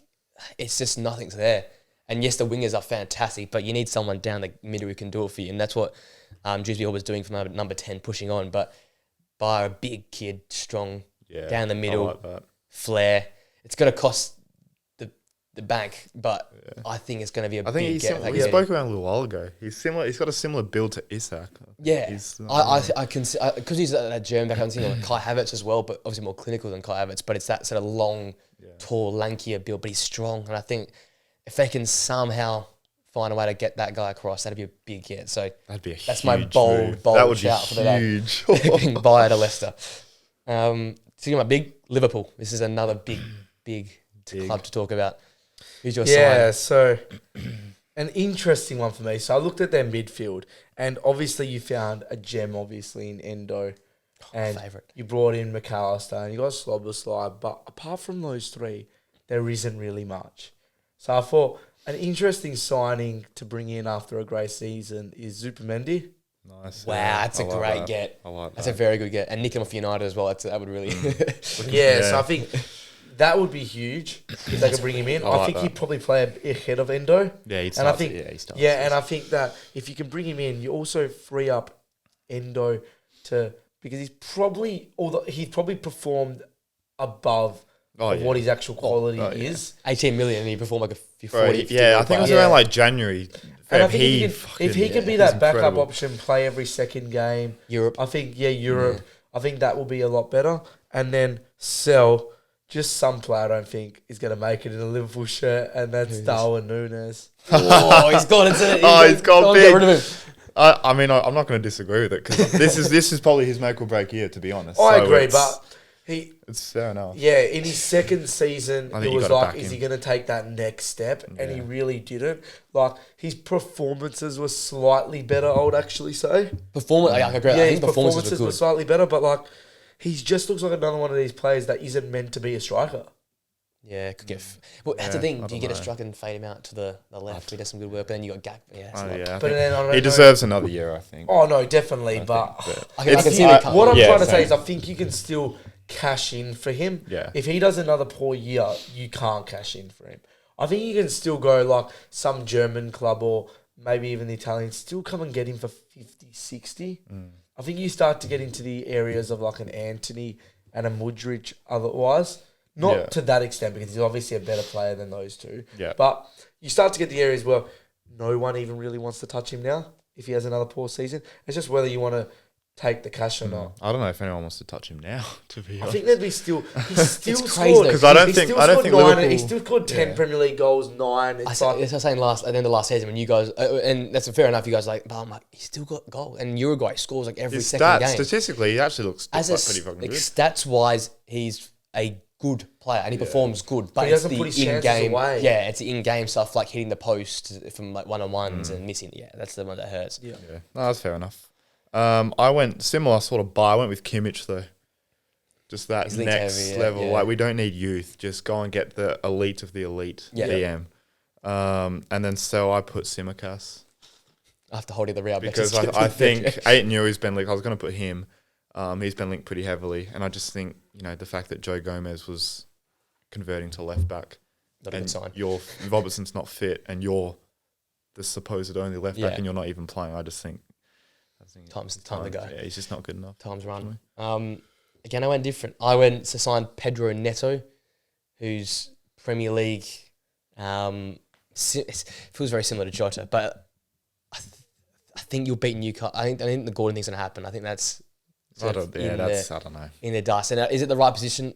it's just nothing's there. And yes, the wingers are fantastic, but you need someone down the middle who can do it for you, and that's what Dewsbury Hall was doing for number 10, pushing on. But by a big kid, strong. Down the middle, flair. It's going to cost the bank, but I think it's going to be a big get. We spoke around a little while ago. He's similar. He's got a similar build to Isak. Yeah, I can see because he's that German back. I'm seeing like Kai Havertz as well, but obviously more clinical than Kai Havertz. But it's that sort of long, tall, lankier build. But he's strong, and I think if they can somehow find a way to get that guy across, that'd be a big get. So that's my bold shout for the day. Being buyer to Leicester. Speaking about big, Liverpool. This is another big club to talk about. Who's your side? So an interesting one for me. So I looked at their midfield, And obviously you found a gem, obviously, in Endo. And favourite. you brought in McAllister and you got Slobberslide. But apart from those three, there isn't really much. So I thought an interesting signing to bring in after a great season is Zupimendi. Nice. Wow, that's a great get. I like that. That's a very good get. And nick him off United as well. That would really... So I think that would be huge if they could bring him in. I think he'd probably play ahead of Endo. Yeah, he starts. He starts. Yeah, and I think that if you can bring him in, you also free up Endo because he's probably performed above what his actual quality is. 18 million and he performed like a 40. I think it was around like January. And I think if he can be that backup option, play every second game. Europe. I think, Europe. Yeah. I think that will be a lot better. And then sell just some player I don't think is going to make it in a Liverpool shirt, and that's Darwin Núñez. Oh, he's gone. He's gone big. Get rid of him. I mean, I'm not going to disagree with it because this is probably his make or break year, to be honest. I agree, but it's fair enough. Yeah, in his second season, it was like, is he going to take that next step? And he really didn't. Like, his performances were slightly better, I would actually say. His performances were slightly better, but like, he just looks like another one of these players that isn't meant to be a striker. Yeah, could get. That's the thing. Do you get a striker and fade him out to the left? He does some good work, but then you got Gak. Yeah, he deserves another year, I think. Oh no, definitely. But I can see that. What I'm trying to say is, I think you can still cash in for him. Yeah. If he does another poor year, you can't cash in for him. I think you can still go like some German club or maybe even the Italians, still come and get him for 50, 60. I think you start to get into the areas of like an Anthony and a Mudryk otherwise. Not to that extent, because he's obviously a better player than those two. Yeah. But you start to get the areas where no one even really wants to touch him now if he has another poor season. It's just whether you want to take the cash or not. I don't know if anyone wants to touch him now, to be honest. I think there'd be still... He's still scored... Because I don't think Liverpool... He still scored 10 Premier League goals, 9. That's what I was saying at the end of last season when you guys... and that's fair enough, you guys are like, but I'm like, he's still got goal. And Uruguay scores like every second game. Statistically, he actually looks pretty fucking good. Stats-wise, he's a good player and he performs good, but he doesn't put his chances away. Yeah, it's the in-game stuff like hitting the post from like one-on-ones and missing. Yeah, that's the one that hurts. Yeah. No, that's fair enough. I went similar sort of buy. I went with Kimmich though. Just that next level. Like, we don't need youth. Just go and get the elite of the elite DM. And then I put Simicas. After holding the Real because I think Aït-Nouri's has been linked. I was going to put him. He's been linked pretty heavily, and I just think the fact that Joe Gomez was converting to left back, not a good sign. Robertson's not fit, and you're the supposed only left back, and you're not even playing. I think time's time to go. Yeah, he's just not good enough. Time's run. Again, I went different. I went to sign Pedro Neto, who's Premier League. Feels very similar to Jota, but I think you'll beat Newcastle. I think the Gordon thing's going to happen. I think that's. I don't know. In the dust. And is it the right position?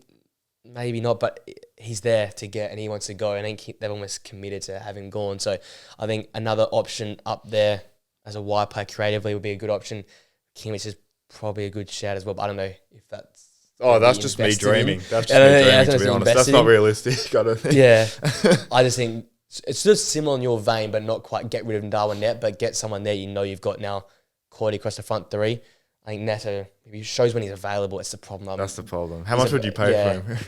Maybe not, but he's there to get and he wants to go. And I think they've almost committed to having gone. So I think another option up there as a wide player creatively would be a good option. Kimmich is probably a good shout as well, but I don't know if that's... Oh, that's just me dreaming. That's just me dreaming, to be honest. That's not realistic, I don't think. Yeah. I just think it's just similar in your vein, but not quite get rid of Darwin net, but get someone there you've got now quality across the front three. I think Neto, if he shows when he's available, it's the problem. That's the problem. How much would you pay for him?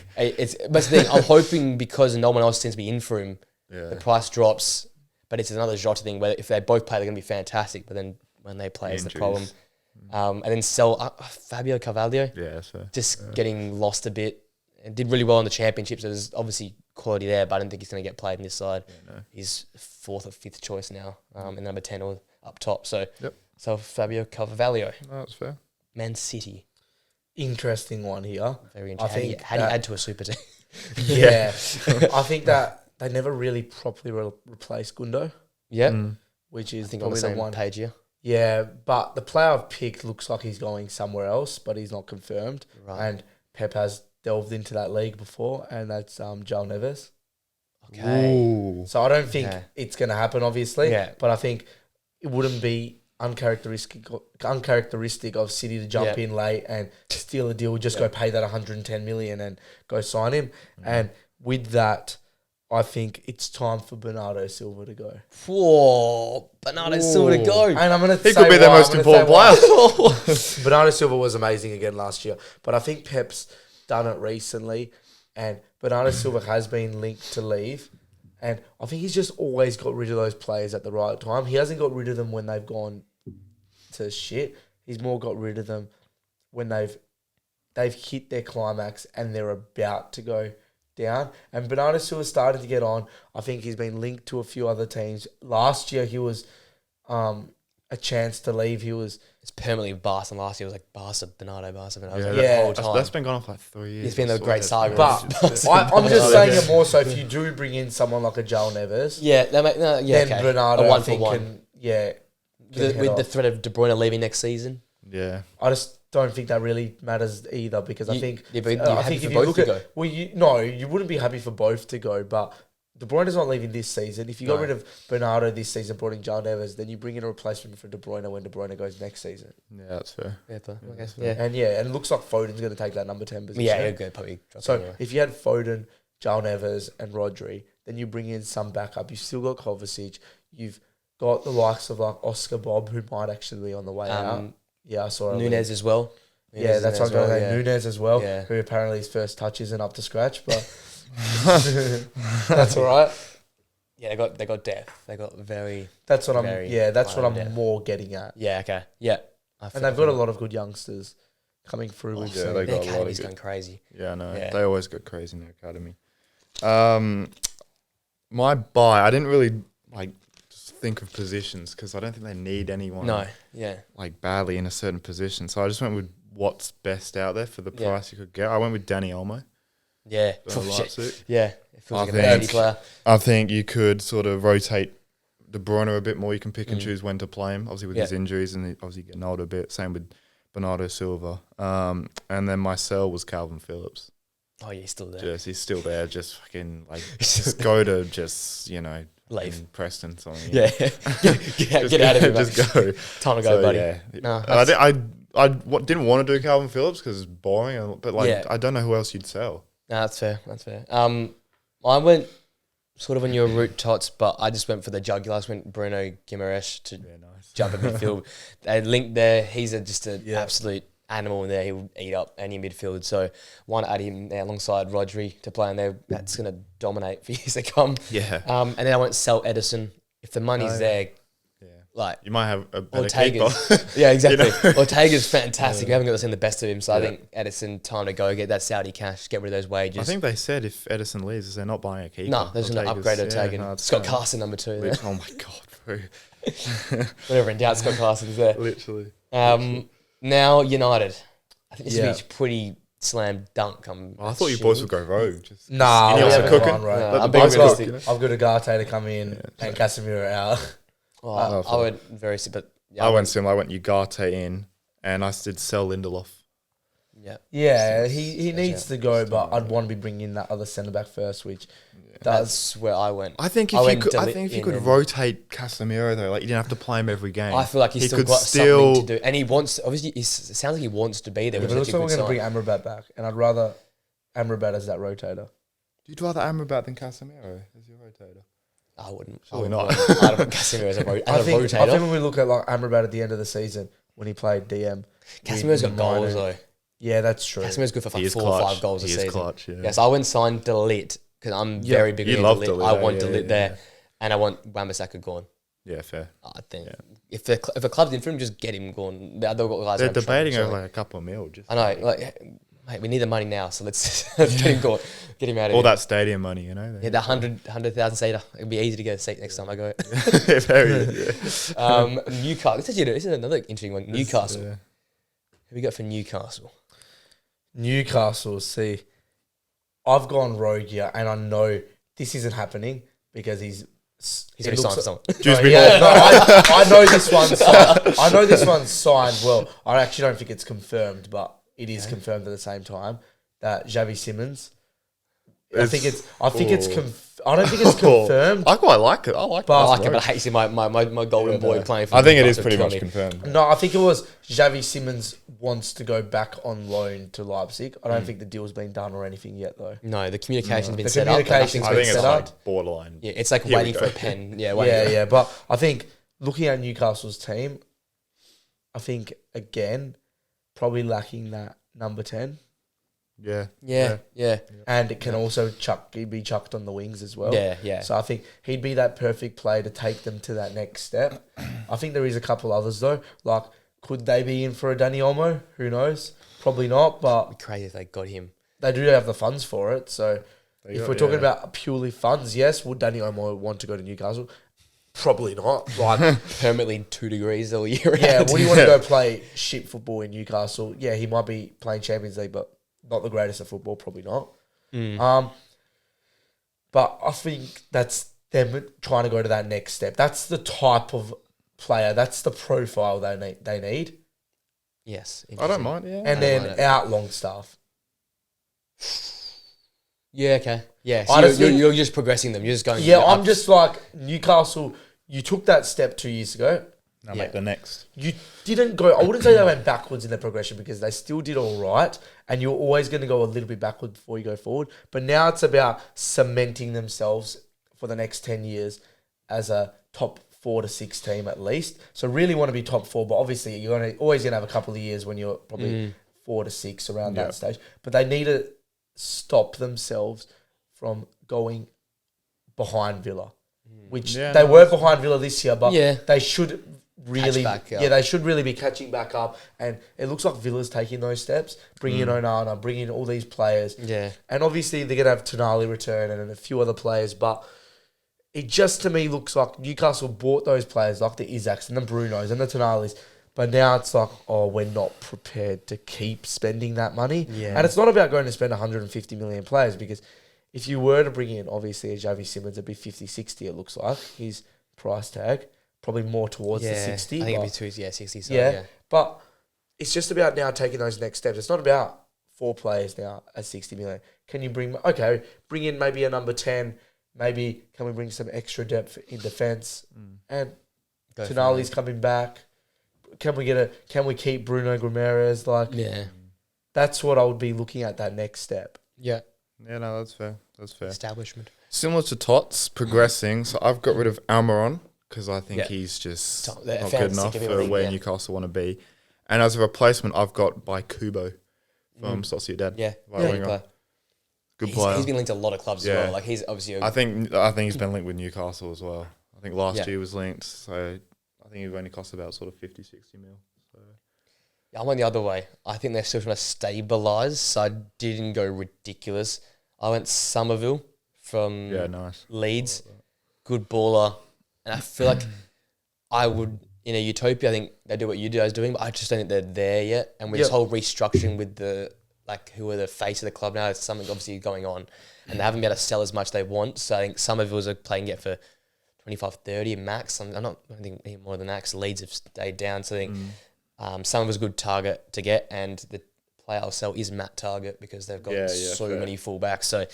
But the thing, I'm hoping because no one else seems to be in for him, the price drops. But it's another Jota thing where if they both play, they're going to be fantastic. But then when they play, it's the problem. And then sell Fabio Carvalho. Yeah, that's fair. Just getting lost a bit. It did really well in the championships. There's obviously quality there, but I don't think he's going to get played in this side. Yeah, no. He's 4th or 5th choice now, and number 10 or up top. So. So Fabio Carvalho. No, that's fair. Man City. Interesting one here. Very interesting. How do you add to a super team? Yeah. I think that they never really properly replaced Gundo. Yeah. Which is probably on the one page here. Yeah, but the player I've picked looks like he's going somewhere else, but he's not confirmed. Right. And Pep has delved into that league before, and that's João Neves. Okay. Ooh. So I don't think it's going to happen, obviously. Yeah. But I think it wouldn't be uncharacteristic of City to jump in late and steal a deal, just go pay that 110 million and go sign him. And with that, I think it's time for Bernardo Silva to go. Whoa, Bernardo Silva to go. And I'm going to He could be their most important player. Bernardo Silva was amazing again last year. But I think Pep's done it recently. And Bernardo Silva has been linked to leave. And I think he's just always got rid of those players at the right time. He hasn't got rid of them when they've gone to shit. He's more got rid of them when they've hit their climax and they're about to go down. And Bernardo Silva started to get on. I think he's been linked to a few other teams. Last year he was a chance to leave. It's permanently Barca. Last year was like Barca, Bernardo. The whole time. That's been going on for like 3 years. It's been a great saga. But I'm just saying it more so if you do bring in someone like a Joel Neves, then Bernardo, I think, can with the threat of De Bruyne leaving next season. Yeah. I just don't think that really matters either because I think but you're I happy think for if you both look to at go. you wouldn't be happy for both to go, but De Bruyne's not leaving this season. If you got rid of Bernardo this season, brought in Joel Neves, then you bring in a replacement for De Bruyne when De Bruyne goes next season. Yeah, that's fair. And it looks like Foden's going to take that number 10 position. Yeah, he'll go probably. So if you had Foden, Joel Neves, and Rodri, then you bring in some backup. You've still got Kovacic. You've got the likes of like Oscar Bob, who might actually be on the way out. Yeah, I saw Nunez as well. That's what I'm going to say. Nunez as well, who apparently his first touch isn't up to scratch, but that's all right. Yeah, they got depth. They got very. That's what I'm more getting at. Yeah. Okay. Yeah. And they've got a lot of good youngsters coming through. They their got a lot of academy's good. going crazy. Yeah, no, they always go crazy in their academy. My buy, I didn't really just think of positions because I don't think they need anyone. No. Yeah. Badly in a certain position. So I just went with what's best out there for the price you could get. I went with Danny Olmo. Yeah. LEIPZIG. Yeah. It feels like a very player. I think you could sort of rotate De Bruyne a bit more. You can pick and choose when to play him. Obviously with his injuries and obviously getting older a bit. Same with Bernardo Silva. And then my sell was Calvin Phillips. Oh, yeah, he's still there. He's still there. Just fucking just go to leave Preston. Something. Yeah. Get out of here. Just go. Time to go, buddy. Yeah. No, I didn't want to do Calvin Phillips because it's boring. But I don't know who else you'd sell. No, that's fair. I went sort of on your route, Tots, but I just went for the jugular. I just went Bruno Guimaraes to jump in midfield. They linked there. He's just an absolute animal in there. He'll eat up any midfield. So why not add him there alongside Rodri to play in there? That's going to dominate for years to come. Yeah. And then I went sell Edison. If the money's there, you might have a better Ortega's. keeper. Yeah, exactly. Ortega's fantastic. We haven't got to see the best of him. So I think Edison, time to go get that Saudi cash, get rid of those wages. I think they said if Edison leaves, they're not buying a keeper. No, they're just going to upgrade Ortega. Scott Carson number 2. Oh my god, bro. Whatever in doubt, Scott Carson's there. Literally. Now United. I think this would be pretty slam dunk. I thought you boys would go rogue. Nah, we haven't cooking. right. I'm being realistic. I've got Agate to come in and Casemiro out. I went very simple. I went similar. I went Ugarte in, and I did sell Lindelof. Yeah, he needs to go, but I'd want to be bringing in that other centre back first, which that's where I went. I think if you could rotate Casemiro though, you didn't have to play him every game. I feel like he's still got something to do, and he wants. Obviously, it sounds like he wants to be there. But it looks like we're going to bring Amrabat back, and I'd rather Amrabat as that rotator. You'd rather Amrabat than Casemiro as your rotator? I wouldn't. Surely not. I don't put Casemiro as a rotator. I think when we look at Amrabat at the end of the season when he played DM, Casemiro's got goals though. Yeah, that's true. Casemiro's good for 4 or 5 goals a season. Clutch, Yes, I went and signed Delit because I'm very big on Delit. I want Delit there, and I want Wan-Bissaka gone. Yeah, fair. I think if a club's in for him, just get him gone. The other guys they're debating over a couple of mil. I know, mate, we need the money now, so let's get him gone. Get him out of here. All that stadium money, the 100,000 seater. It'll be easy to get a seat next time I go. Very. Newcastle. This is another interesting one. Newcastle. Who we got for Newcastle? Newcastle, see, I've gone rogue here, and I know this isn't happening because he's already signed someone. I know this one's signed. I know this one's signed. Well, I actually don't think it's confirmed, but it is confirmed at the same time that Xavi Simons I think it's I don't think it's confirmed. I quite like it. I like it, but I hate to see my golden boy playing for I think it is pretty much confirmed. No, I think it was Xavi Simons wants to go back on loan to Leipzig. I don't think the deal's been done or anything yet, though. No, the communication's been set up. I think it's like borderline. Yeah, it's like waiting for a pen. Yeah, but I think looking at Newcastle's team, I think, again, probably lacking that number 10. Yeah. And it can also be chucked on the wings as well. Yeah. So I think he'd be that perfect player to take them to that next step. I think there is a couple others though. Like, could they be in for a Dani Olmo? Who knows? Probably not, but it'd be crazy if they got him. They do have the funds for it. So if we're talking about purely funds, yes, would Dani Olmo want to go to Newcastle? Probably not. Like permanently 2 degrees all year round. Yeah, would he want to go play shit football in Newcastle? Yeah, he might be playing Champions League, but not the greatest at football, probably not. But I think that's them trying to go to that next step. That's the type of player. That's the profile they need. Yes. I don't mind, yeah. And then out Longstaff. Yeah, okay. Yeah, so you're just progressing them. You're just going... Yeah, I'm just like, Newcastle, you took that step 2 years ago. Now make the next. You didn't go... I wouldn't say they went backwards in their progression because they still did all right, and you're always going to go a little bit backward before you go forward. But now it's about cementing themselves for the next 10 years as a top 4 to 6 team at least. So really want to be top 4, but obviously you're always going to have a couple of years when you're probably 4 to 6 around that stage. But they need to stop themselves from going behind Villa, which they were behind Villa this year, but they should really, they should really be catching back up. And it looks like Villa's taking those steps, bringing in Onana, bringing in all these players. Yeah. And obviously they're going to have Tonali return and a few other players, but it just to me looks like Newcastle bought those players like the Isaks and the Brunos and the Tonalis. But now it's like, we're not prepared to keep spending that money. Yeah. And it's not about going to spend 150 million players because if you were to bring in, obviously, a Xavi Simons, it'd be 50, 60, it looks like, his price tag. Probably more towards the 60. I think it'd be 60. So, yeah. But it's just about now taking those next steps. It's not about 4 players now at 60 million. Can you bring in maybe a number 10. Maybe can we bring some extra depth in defence? And Tonali's coming back. Can we keep Bruno Guimaraes? That's what I would be looking at, that next step. Yeah. Yeah, no, that's fair. Establishment. Similar to Tots, progressing. So I've got rid of Almiron because I think he's just not good enough for where Newcastle want to be. And as a replacement, I've got by Kubo from Sociedad. Yeah, good player. He's been linked to a lot of clubs as well. Like he's obviously. I think he's been linked with Newcastle as well. I think last year was linked, so I think it only cost about sort of 50, 60 mil. So. Yeah, I'm on the other way. I think they're still trying to stabilise, so I didn't go ridiculous. I went Somerville from Leeds. Good baller. And I feel like I would, in a utopia, I think they do what you guys are doing, but I just don't think they're there yet. And with this whole restructuring with who are the face of the club now, there's something obviously going on. And they haven't been able to sell as much as they want. So I think Somerville's are playing it for 25, 30 max. I don't think any more than that because Leeds have stayed down. So I think Somerville's a good target to get. And the player I'll sell is Matt Target because they've got many fullbacks. So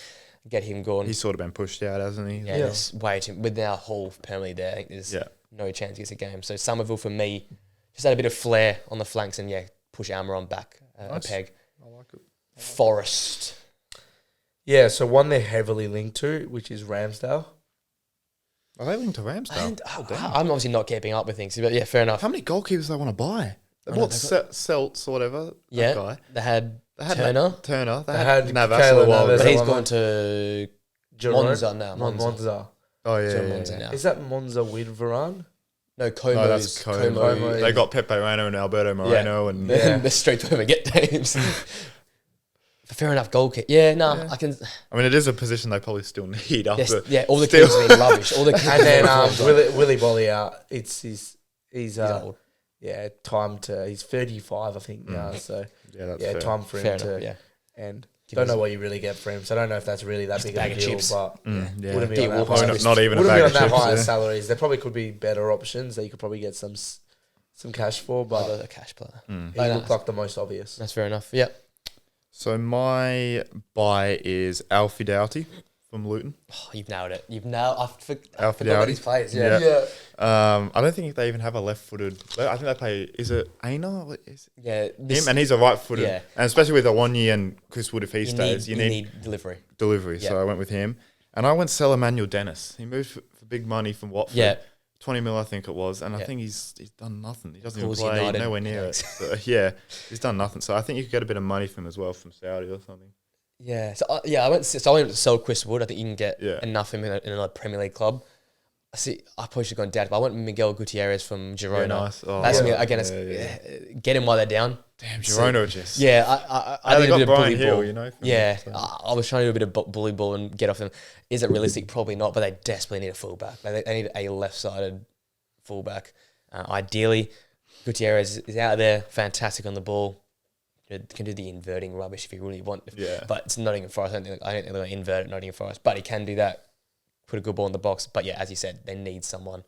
get him gone. He's sort of been pushed out, hasn't he? Yeah, there's way too... With now Hall permanently there, I think there's no chance he gets a game. So Somerville, for me, just had a bit of flair on the flanks and, push Almiron back a peg. I like it. Forest. Yeah, so one they're heavily linked to, which is Ramsdale. Are they linked to Ramsdale? I'm obviously not keeping up with things, but fair enough. How many goalkeepers do they want to buy? Celts or whatever. Yeah, that guy. They had Turner. They had Navas a while but he's gone to Monza now. Monza. Oh, yeah. Monza now. Is that Monza with Varane? No, Como is Como. They got Pepe Reina and Alberto Moreno. And they're straight to get teams. Fair enough, goalkeeper. I can... I mean, it is a position they probably still need. All the kids have been rubbish. All the kids and then Willy Bolly out. He's old. Yeah, time to... He's 35, I think, now. So, that's fair. Time for him to... And don't know what you really get for him. So I don't know if that's really that big of a deal. But wouldn't be on that not even a bag of chips. Wouldn't be on that high salaries. There probably could be better options that you could probably get some cash for. But a cash player. He looked like the most obvious. That's fair enough. Yeah. So my buy is Alfie Doughty from Luton. Oh, you've nailed it. You've nailed. I Alfie forgot Doughty. these players. Yeah. I don't think they even have a left-footed. I think they play. Is it Aina? Yeah. Him, and he's a right-footed. Yeah. And especially with Awonyi and Chris Wood, if he stays, you need delivery. Delivery. So I went with him, and I went sell Emmanuel Dennis. He moved for big money from Watford. Yeah. 20 mil, I think it was, and I think he's done nothing. He doesn't even Pools play, United. nowhere near it. So, he's done nothing. So I think you could get a bit of money from him as well from Saudi or something. Yeah. So I went to sell Chris Wood. I think you can get enough of him in another Premier League club. I probably should have gone down, but I went Miguel Gutierrez from Girona. Yeah, nice. Oh, That's me again. Get him while they're down. Damn, Girona just. Yeah, I did a bit of bully Hill, ball. you know. I was trying to do a bit of bully ball and get off them. Is it realistic? Probably not, but they desperately need a fullback. They need a left-sided fullback. Ideally, Gutierrez is out there, fantastic on the ball. Can do the inverting rubbish if you really want. But it's Nottingham Forest. I don't think they're going to invert at Nottingham Forest, but he can do that. Put a good ball in the box. But yeah, as you said, they need someone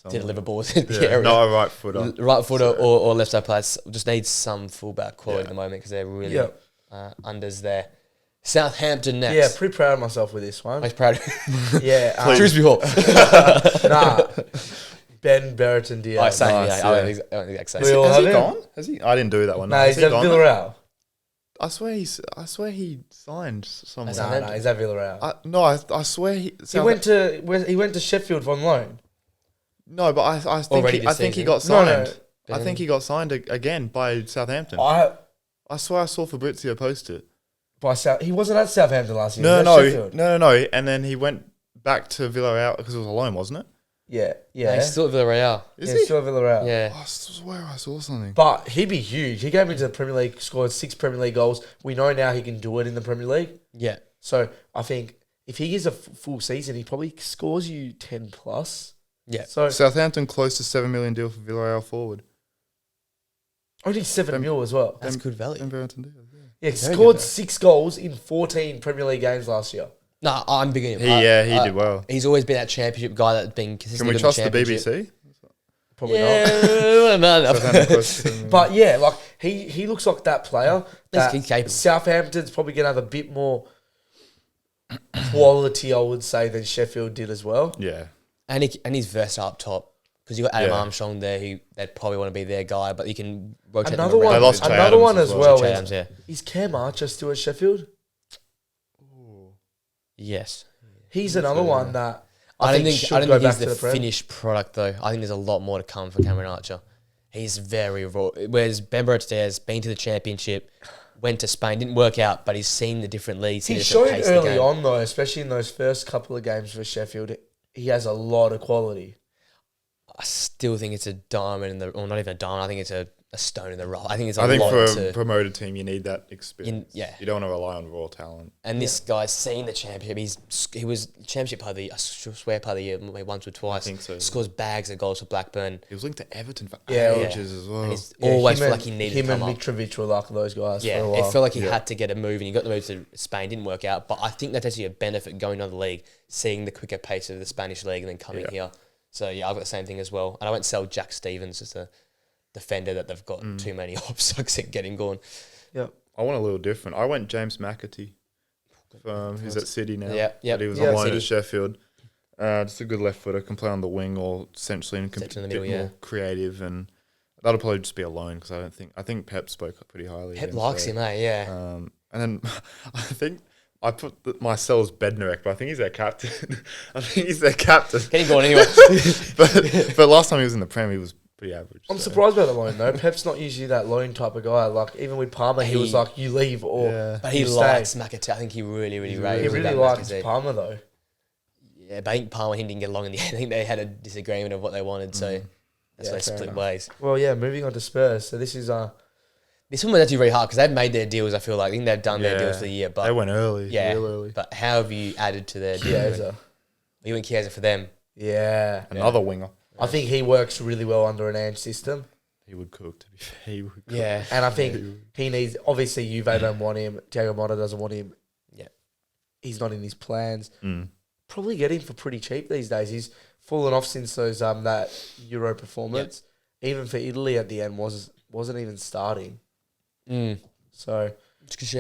to deliver balls in the area. Not a right footer. Right footer or left side players. Just need some fullback quality at the moment because they're really unders there. Southampton next. Yeah, pretty proud of myself with this one. I'm proud of Yeah. Shrewsbury Hall. Nah. Ben Brereton Diaz. I don't think the exact same. We all Has have he him? gone? Has he? I didn't do that one. No, he's at Villarreal. I swear he signed somewhere. No, he's at Villarreal. I swear he went to Sheffield on loan. No, but I think he got signed. I think he got signed again by Southampton. I swear I saw Fabrizio post it. He wasn't at Southampton last year. No. And then he went back to Villarreal because it was a loan, wasn't it? Yeah. No, he's still at Villarreal. Is he? Still at Villarreal. Yeah. I swear I saw something. But he'd be huge. He came into the Premier League, scored 6 Premier League goals. We know now he can do it in the Premier League. Yeah. So I think if he gets a full season, he probably scores you 10 plus. Yeah. So Southampton close to 7 million deal for Villarreal forward. only 7 mil as well. That's good value. Yeah, he scored 6 goals in 14 Premier League games last year. No, I'm big in him. He did well. He's always been that championship guy that's been consistent. Can we trust the BBC? Probably not. No. But yeah, like he looks like that player. He's capable. Southampton's probably going to have a bit more quality, I would say, than Sheffield did as well. Yeah. And he's versatile up top. Because you got Adam Armstrong there, they'd probably want to be their guy, but you can rotate another them around. one. They lost Another one as well. Is Cam Archer still at Sheffield? Yes. He's another one that I don't think he's the Prem. finished product though. I think there's a lot more to come for Cameron Archer. He's very raw. Whereas Ben Brereton has been to the championship, went to Spain, didn't work out, but he's seen the different leagues. He showed early on though, especially in those first couple of games for Sheffield, he has a lot of quality. I still think it's a diamond or not even a diamond. I think it's a stone in the rough. I think it's I think for a promoted team, you need that experience. You don't want to rely on raw talent. And this guy's seen the championship. He was championship player of the year. I swear player of the year maybe once or twice. I think so. Scores bags of goals for Blackburn. He was linked to Everton for ages as well. And he's always felt like he needed to come up. Him and Mitrovic were like those guys for a while. It felt like he had to get a move, and he got the move to Spain. Didn't work out. But I think that's actually a benefit going to the league, seeing the quicker pace of the Spanish league and then coming here. So yeah, I've got the same thing as well. And I won't sell Jack Stevens as a defender that they've got too many options to get him going. Yeah, I want a little different. I went James McAtee. He's at City now. Yeah. But he was on loan at Sheffield. Just a good left footer, can play on the wing or essentially in the middle, more creative, and that'll probably just be a loan because I think Pep spoke pretty highly. Pep likes him, yeah. And then I think I put Marcel's Bednarek, but I think he's their captain. Get him going anyway. but last time he was in the Prem, he was pretty average. I'm surprised by the loan though. Pep's not usually that loan type of guy. Like even with Palmer, he was like, "You leave or." But he likes McAtee. I think he really raves. He really likes Palmer though. Yeah, but I think Palmer didn't get along in the end. I think they had a disagreement of what they wanted, so that's why they split ways. Well, yeah. Moving on to Spurs. So this is This one was actually very hard because they've made their deals. I feel like I think they've done their deals for the year, but they went early, real early. But how have you added to their deal? You went Chiesa for them, another winger. I think he works really well under an Ange system. He would cook, to be fair. He would cook. Yeah, and I think he needs. Obviously, Juve don't want him. Thiago Motta doesn't want him. Yeah, he's not in his plans. Probably get him for pretty cheap these days. He's fallen off since those that Euro performance. Even for Italy at the end wasn't even starting. So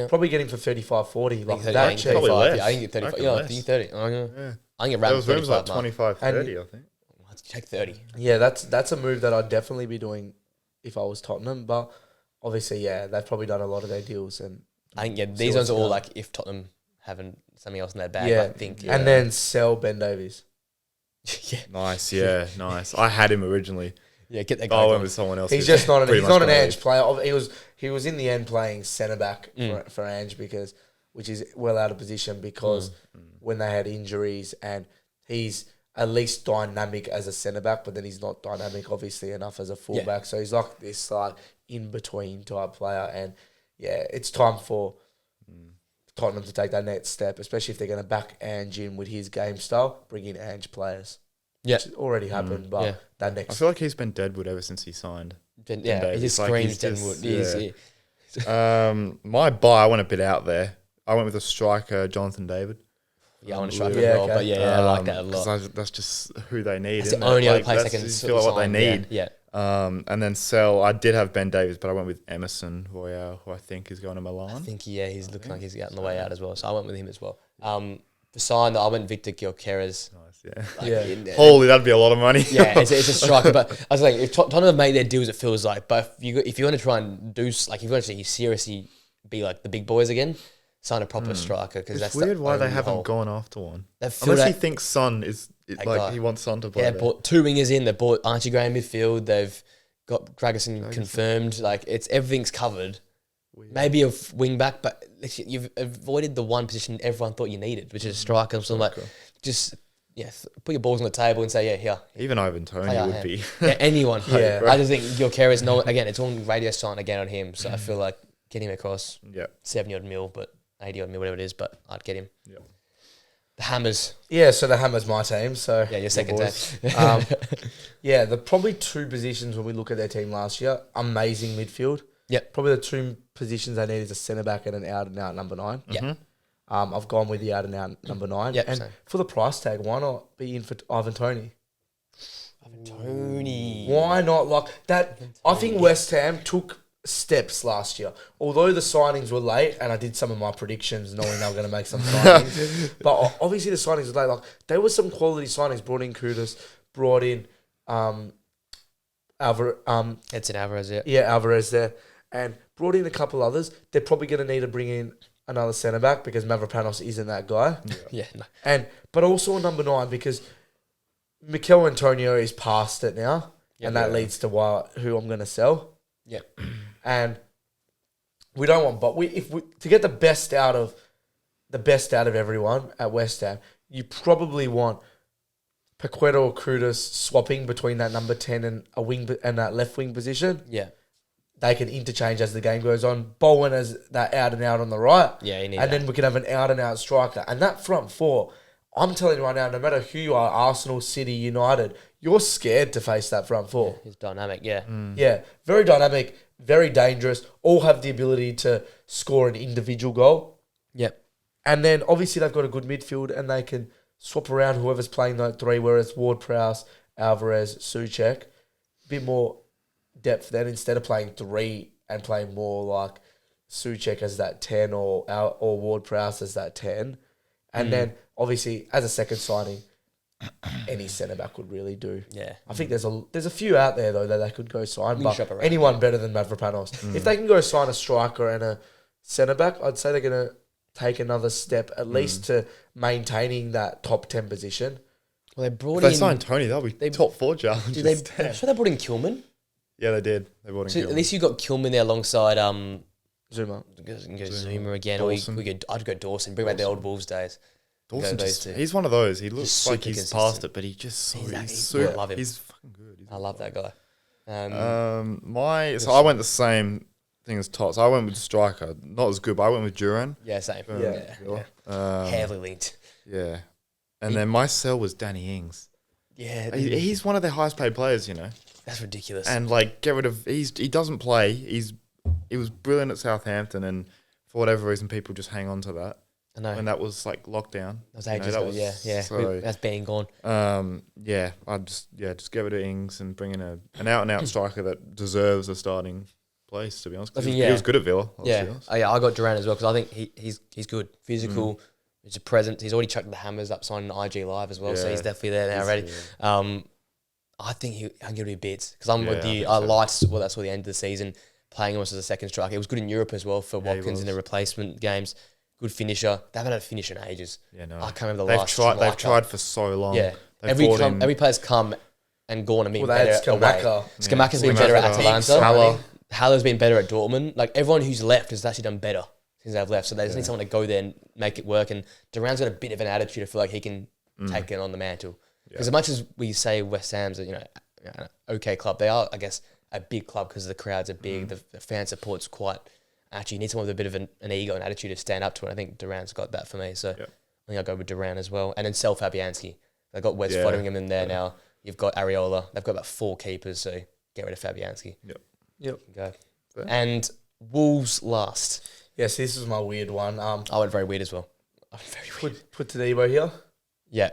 Probably get him for 35, 40. Like that. I think 35. less. Yeah, I think 35. Yeah, I think 30. I think There was rooms like 25, 30, I think. Let's check 30. Yeah, that's a move that I'd definitely be doing if I was Tottenham. But obviously, yeah, they've probably done a lot of their deals. And I think, these ones are all like if Tottenham haven't something else in their bag, I think. And then sell Ben Davies. Nice. I had him originally. Yeah, get that guy. I went with someone else. He's just not an Ange player. He was in the end playing centre back for Ange which is well out of position because when they had injuries, and he's at least dynamic as a centre back, but then he's not dynamic obviously enough as a fullback. Yeah. So he's like this in between type player, and it's time for Tottenham to take that next step, especially if they're going to back Ange in with his game style, bring in Ange players. Yeah, which already happened, but that next. I feel like he's been deadwood ever since he signed. He just screams deadwood. My buy, I went a bit out there. I went with a striker, Jonathan David. Yeah, I want to strike as well, but I like that a lot. That's just who they need. That's the only other place I can feel like what they need. Yeah. And then sell. I did have Ben Davies, but I went with Emerson Royale, who I think is going to Milan. I think he's looking like he's out on the way out as well. So I went with him as well. For sign, I went Victor Gyökeres. Nice, Holy, that'd be a lot of money. It's a striker. But I was like, if Tottenham have made their deals, it feels like. But if you want to try and do if you want to seriously be like the big boys again, sign a proper striker because that's weird why they haven't gone after one. Unless he thinks Son is he wants Son to play. Yeah, bought 2 wingers in. They bought Archie Gray in midfield. They've got Dragusin confirmed. Like everything's covered. Weird. Maybe a wing back, but you've avoided the one position everyone thought you needed, which is a striker. So like, just put your balls on the table and say, here. Even Ivan Toney would be. Anyone. I just think Gyökeres, again, it's on radio sign again on him. So I feel like get him across 70 odd mil, but 80 odd mil, whatever it is, but I'd get him. Yeah. The Hammers. Yeah, so the Hammers my team. So your second team. The probably 2 positions when we look at their team last year, amazing midfield. Yep. Probably the 2 positions they need is a centre back and an out and out number 9. Yeah. I've gone with the out and out number 9. Yep, and for the price tag, why not be in for Ivan Toney? Why not? Like that? I think West Ham took steps last year. Although the signings were late, and I did some of my predictions knowing they were going to make some signings, but obviously the signings were late. Like there were some quality signings. Brought in Kudus, brought in Edson Alvarez, Alvarez there, and brought in a couple others. They're probably going to need to bring in another centre back because Mavropanos isn't that guy. But also a number 9 because Mikel Antonio is past it now, and that leads to who I'm going to sell. Yeah, and we don't want, but to get the best out of everyone at West Ham, you probably want Paqueta or Kudus swapping between that number 10 and a wing and that left wing position. Yeah. They can interchange as the game goes on. Bowen as that out and out on the right. Yeah, you need and then we can have an out and out striker. And that front 4, I'm telling you right now, no matter who you are, Arsenal, City, United, you're scared to face that front 4. He's dynamic, yeah. Yeah, very dynamic, very dangerous. All have the ability to score an individual goal. Yep. And then obviously they've got a good midfield and they can swap around whoever's playing that 3, whereas Ward-Prowse, Alvarez, Souček, a bit more depth then instead of playing 3 and playing more like Souček as that 10 or Ward-Prowse as that 10. And then obviously as a second signing, any centre back would really do. Yeah, I think there's a few out there though that they could go sign, but anyone better than Mavropanos. If they can go sign a striker and a centre back, I'd say they're gonna take another step at least to maintaining that top 10 position. Well, they signed Toney, they'll be top 4 challenge. So they brought in Kilman. Yeah, they did. They brought in Kilman. At least you got Kilman there alongside Zuma. Zuma again, I'd go Dawson. Bring back the old Wolves days. He's one of those. He looks like he's past it, but he's super. I love him. He's fucking good. I love that guy. So I went the same thing as Tots. I went with striker, not as good, but I went with Duran. Yeah, same. Heavily linked. Yeah, and then my sell was Danny Ings. Yeah, he's one of their highest paid players. That's ridiculous. And get rid of he doesn't play. He was brilliant at Southampton, and for whatever reason, people just hang on to that. I know. When that was lockdown. That was ages ago, yeah. So, that's being gone. I'd just get rid of Ings and bring in an out-and-out striker that deserves a starting place, to be honest. I think, he was good at Villa. Yeah, I got Duran as well because I think he's good, physical. He's a presence. He's already chucked the hammers up, signing IG Live as well, so he's definitely there now, ready. I think I'm gonna be bits because I'm with you. I liked that's the end of the season playing almost as a second striker. He was good in Europe as well for Watkins in the replacement games. Good finisher. They haven't had a finish in ages. Yeah, no. I can't remember the last. They've tried for so long. Yeah, every player's come and gone and been better. Skamaka's been better at Atalanta. Haller's been better at Dortmund. Like everyone who's left has actually done better since they've left. So they just need someone to go there and make it work. And Duran's got a bit of an attitude. I feel like he can take it on the mantle. Because as much as we say West Ham's an okay club, they are, I guess, a big club because the crowds are big. The fan support's quite. Actually, you need someone with a bit of an ego and attitude to stand up to it. I think Duran's got that for me. So I think I'll go with Duran as well. And then Sel Fabianski. They've got Wes Foderingham in there now. You've got Areola. They've got about 4 keepers, so get rid of Fabianski. Yep. Go. And Wolves last. Yes, this is my weird one. I went very weird as well. I'm very weird. Put Tadibo here. Yeah.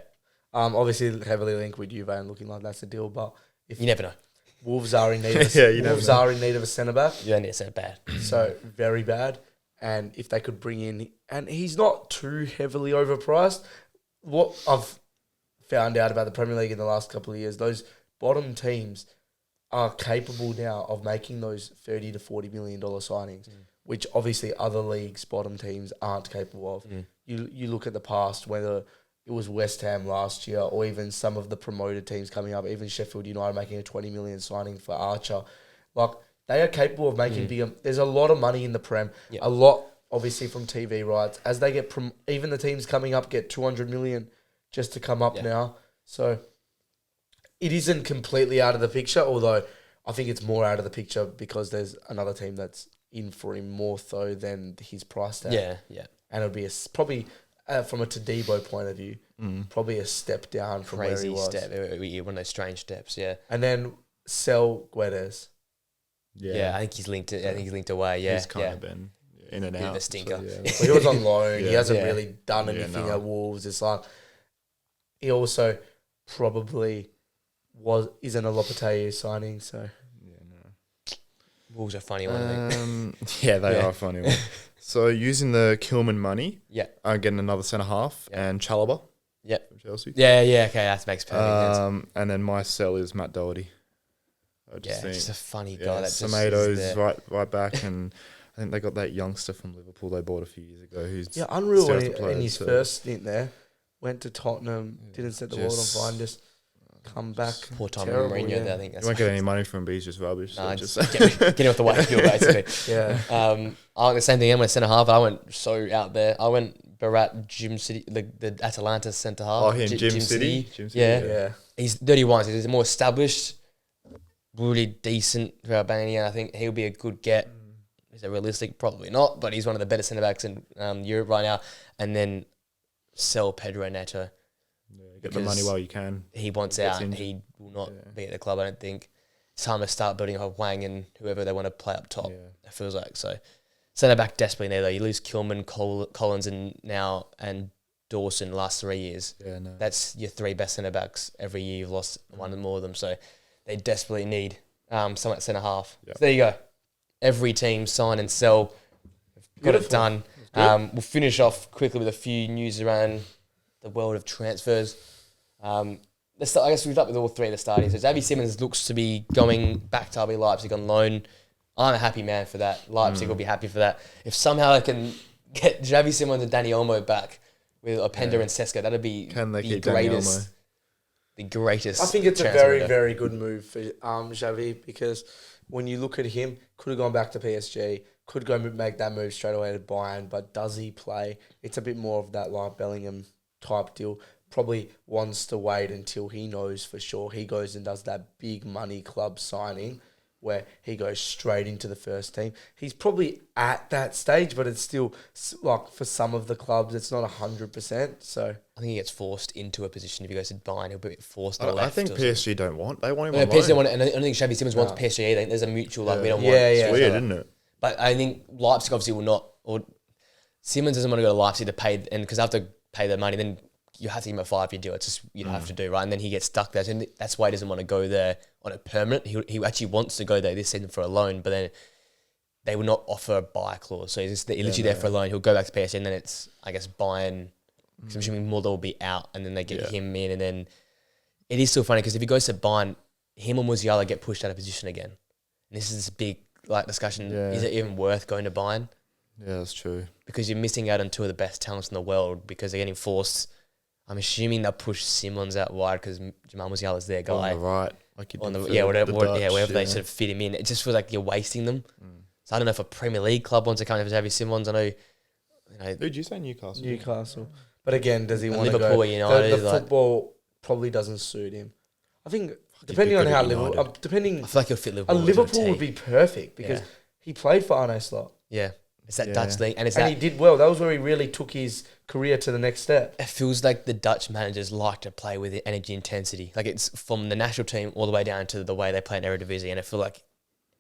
Obviously heavily linked with Juve and looking like that's the deal, but you never know. Wolves are in need of are in need of a centre back. You don't need a centre bad. So very bad. And if they could bring in, and he's not too heavily overpriced. What I've found out about the Premier League in the last couple of years, those bottom teams are capable now of making those $30 to $40 million signings, which obviously other leagues' bottom teams aren't capable of. You look at the past, whether it was West Ham last year or even some of the promoted teams coming up, even Sheffield United making a 20 million signing for Archer. Like, they are capable of making bigger. There's a lot of money in the Prem. A lot, obviously, from TV rights. As they get, even the teams coming up get 200 million just to come up now. So it isn't completely out of the picture, although I think it's more out of the picture because there's another team that's in for him more so than his price tag. Yeah. And it'll be probably from a Tadibo point of view, probably a step down from where he was. Crazy step. One of those strange steps, And then sell Guedes. Yeah, I think he's linked. I think he's linked away. Yeah, he's kind of been in and out. The stinker. So, well, he was on loan. He hasn't really done anything at Wolves. It's like he also probably isn't a Lopetegui signing. So Wolves are a funny one. I think. They are a funny one. So using the Kilman money, I'm getting another centre half and Chalobah. From Chelsea. Yeah. Okay, that makes perfect sense. And then my sell is Matt Doherty. Just a funny guy. That Tomatoes right back, and I think they got that youngster from Liverpool they bought a few years ago. Who's unreal in his first stint there. Went to Tottenham, didn't set the world on fire, just come back. Poor time Mourinho. I think you won't get any money from him, but he's just rubbish. Nah, just get off the way field, basically. I went the same thing. I went centre half. I went so out there. I went Barat, Jim City, the Atalanta centre half. Oh, him, Jim City. Yeah. He's 31. So he's more established. Really decent for Albania. I think he'll be a good get. Is it realistic? Probably not, but he's one of the better centre-backs in Europe right now. And then sell Pedro Neto. Get the money while you can. He wants out. He will not be at the club, I don't think. It's time to start building up Wang and whoever they want to play up top, it feels like. So centre-back desperately there, though. You lose Kilman, Collins and Dawson the last 3 years. That's your 3 best centre-backs every year. You've lost one or more of them, so they desperately need someone at centre half. So there you go. Every team sign and sell. Got it done. We'll finish off quickly with a few news around the world of transfers. I guess we've up with all 3 of the starters. So Xavi Simons looks to be going back to RB Leipzig on loan. I'm a happy man for that. Leipzig will be happy for that. If somehow I can get Xavi Simons and Dani Olmo back with Openda and Seska, that'd be the greatest. The greatest. I think it's a very, very good move for Xavi because when you look at him, could have gone back to PSG, could go make that move straight away to Bayern, but does he play? It's a bit more of that like Bellingham type deal. Probably wants to wait until he knows for sure. He goes and does that big money club signing where he goes straight into the first team. He's probably at that stage, but it's still, like, for some of the clubs, it's not 100%. So I think he gets forced into a position. If he goes to Bayern, he'll be forced. I think PSG don't want. They want him. PSG don't want it, and I don't think Xavi Simons wants PSG either. There's a mutual we don't want. It's weird, isn't it? But I think Leipzig obviously will not. Or Simons doesn't want to go to Leipzig to pay, and because they have to pay the money, then you have to give him a 5-year deal. It's just you'd have to do, right? And then he gets stuck there. And that's why he doesn't want to go there on a permanent. He actually wants to go there this season for a loan, but then they will not offer a buy clause. So he's literally there for a loan. He'll go back to PSG, and then it's, I guess, Bayern. Because I'm assuming Mulder will be out, and then they get him in, and then it is still funny because if he goes to Bayern, him or Musiala get pushed out of position again. And this is this big discussion. Yeah. Is it even worth going to Bayern? Yeah, that's true. Because you're missing out on two of the best talents in the world because they're getting forced. I'm assuming they'll push Simons out wide because Jamal Musiala's their guy. On the right. Wherever they sort of fit him in. It just feels like you're wasting them. So I don't know if a Premier League club wants to come to Xavi Simons. I know. Who did you say Newcastle? Newcastle. But again, does he want to go? Liverpool, United. The football probably doesn't suit him. I think depending on how Liverpool, I feel like he'll fit Liverpool. Liverpool would be perfect because he played for Arne Slot. Yeah, it's that Dutch league, and he did well. That was where he really took his career to the next step. It feels like the Dutch managers like to play with energy intensity. Like it's from the national team all the way down to the way they play in Eredivisie, and I feel like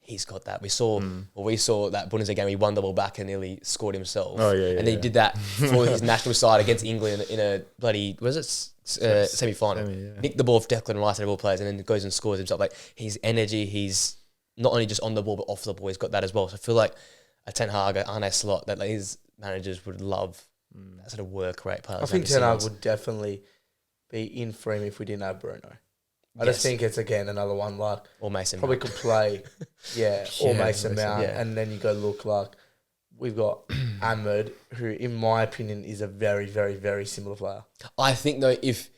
he's got that. We saw that Bundesliga game. He won the ball back and nearly scored himself. And he did that for his national side against England in a bloody semi-final. Nicked the ball off Declan Rice and all players, and then goes and scores himself. Like his energy, he's not only just on the ball but off the ball. He's got that as well. So I feel like a Ten Hag, Arne Slot, that his managers would love that sort of work rate. I think Ten Hag would definitely be in for him if we didn't have Bruno. I just think it's, again, another one like... Or Mason probably could play, or Mason Mount. And then you go look like we've got Ahmed, who, in my opinion, is a very, very, very similar player. I think, though, if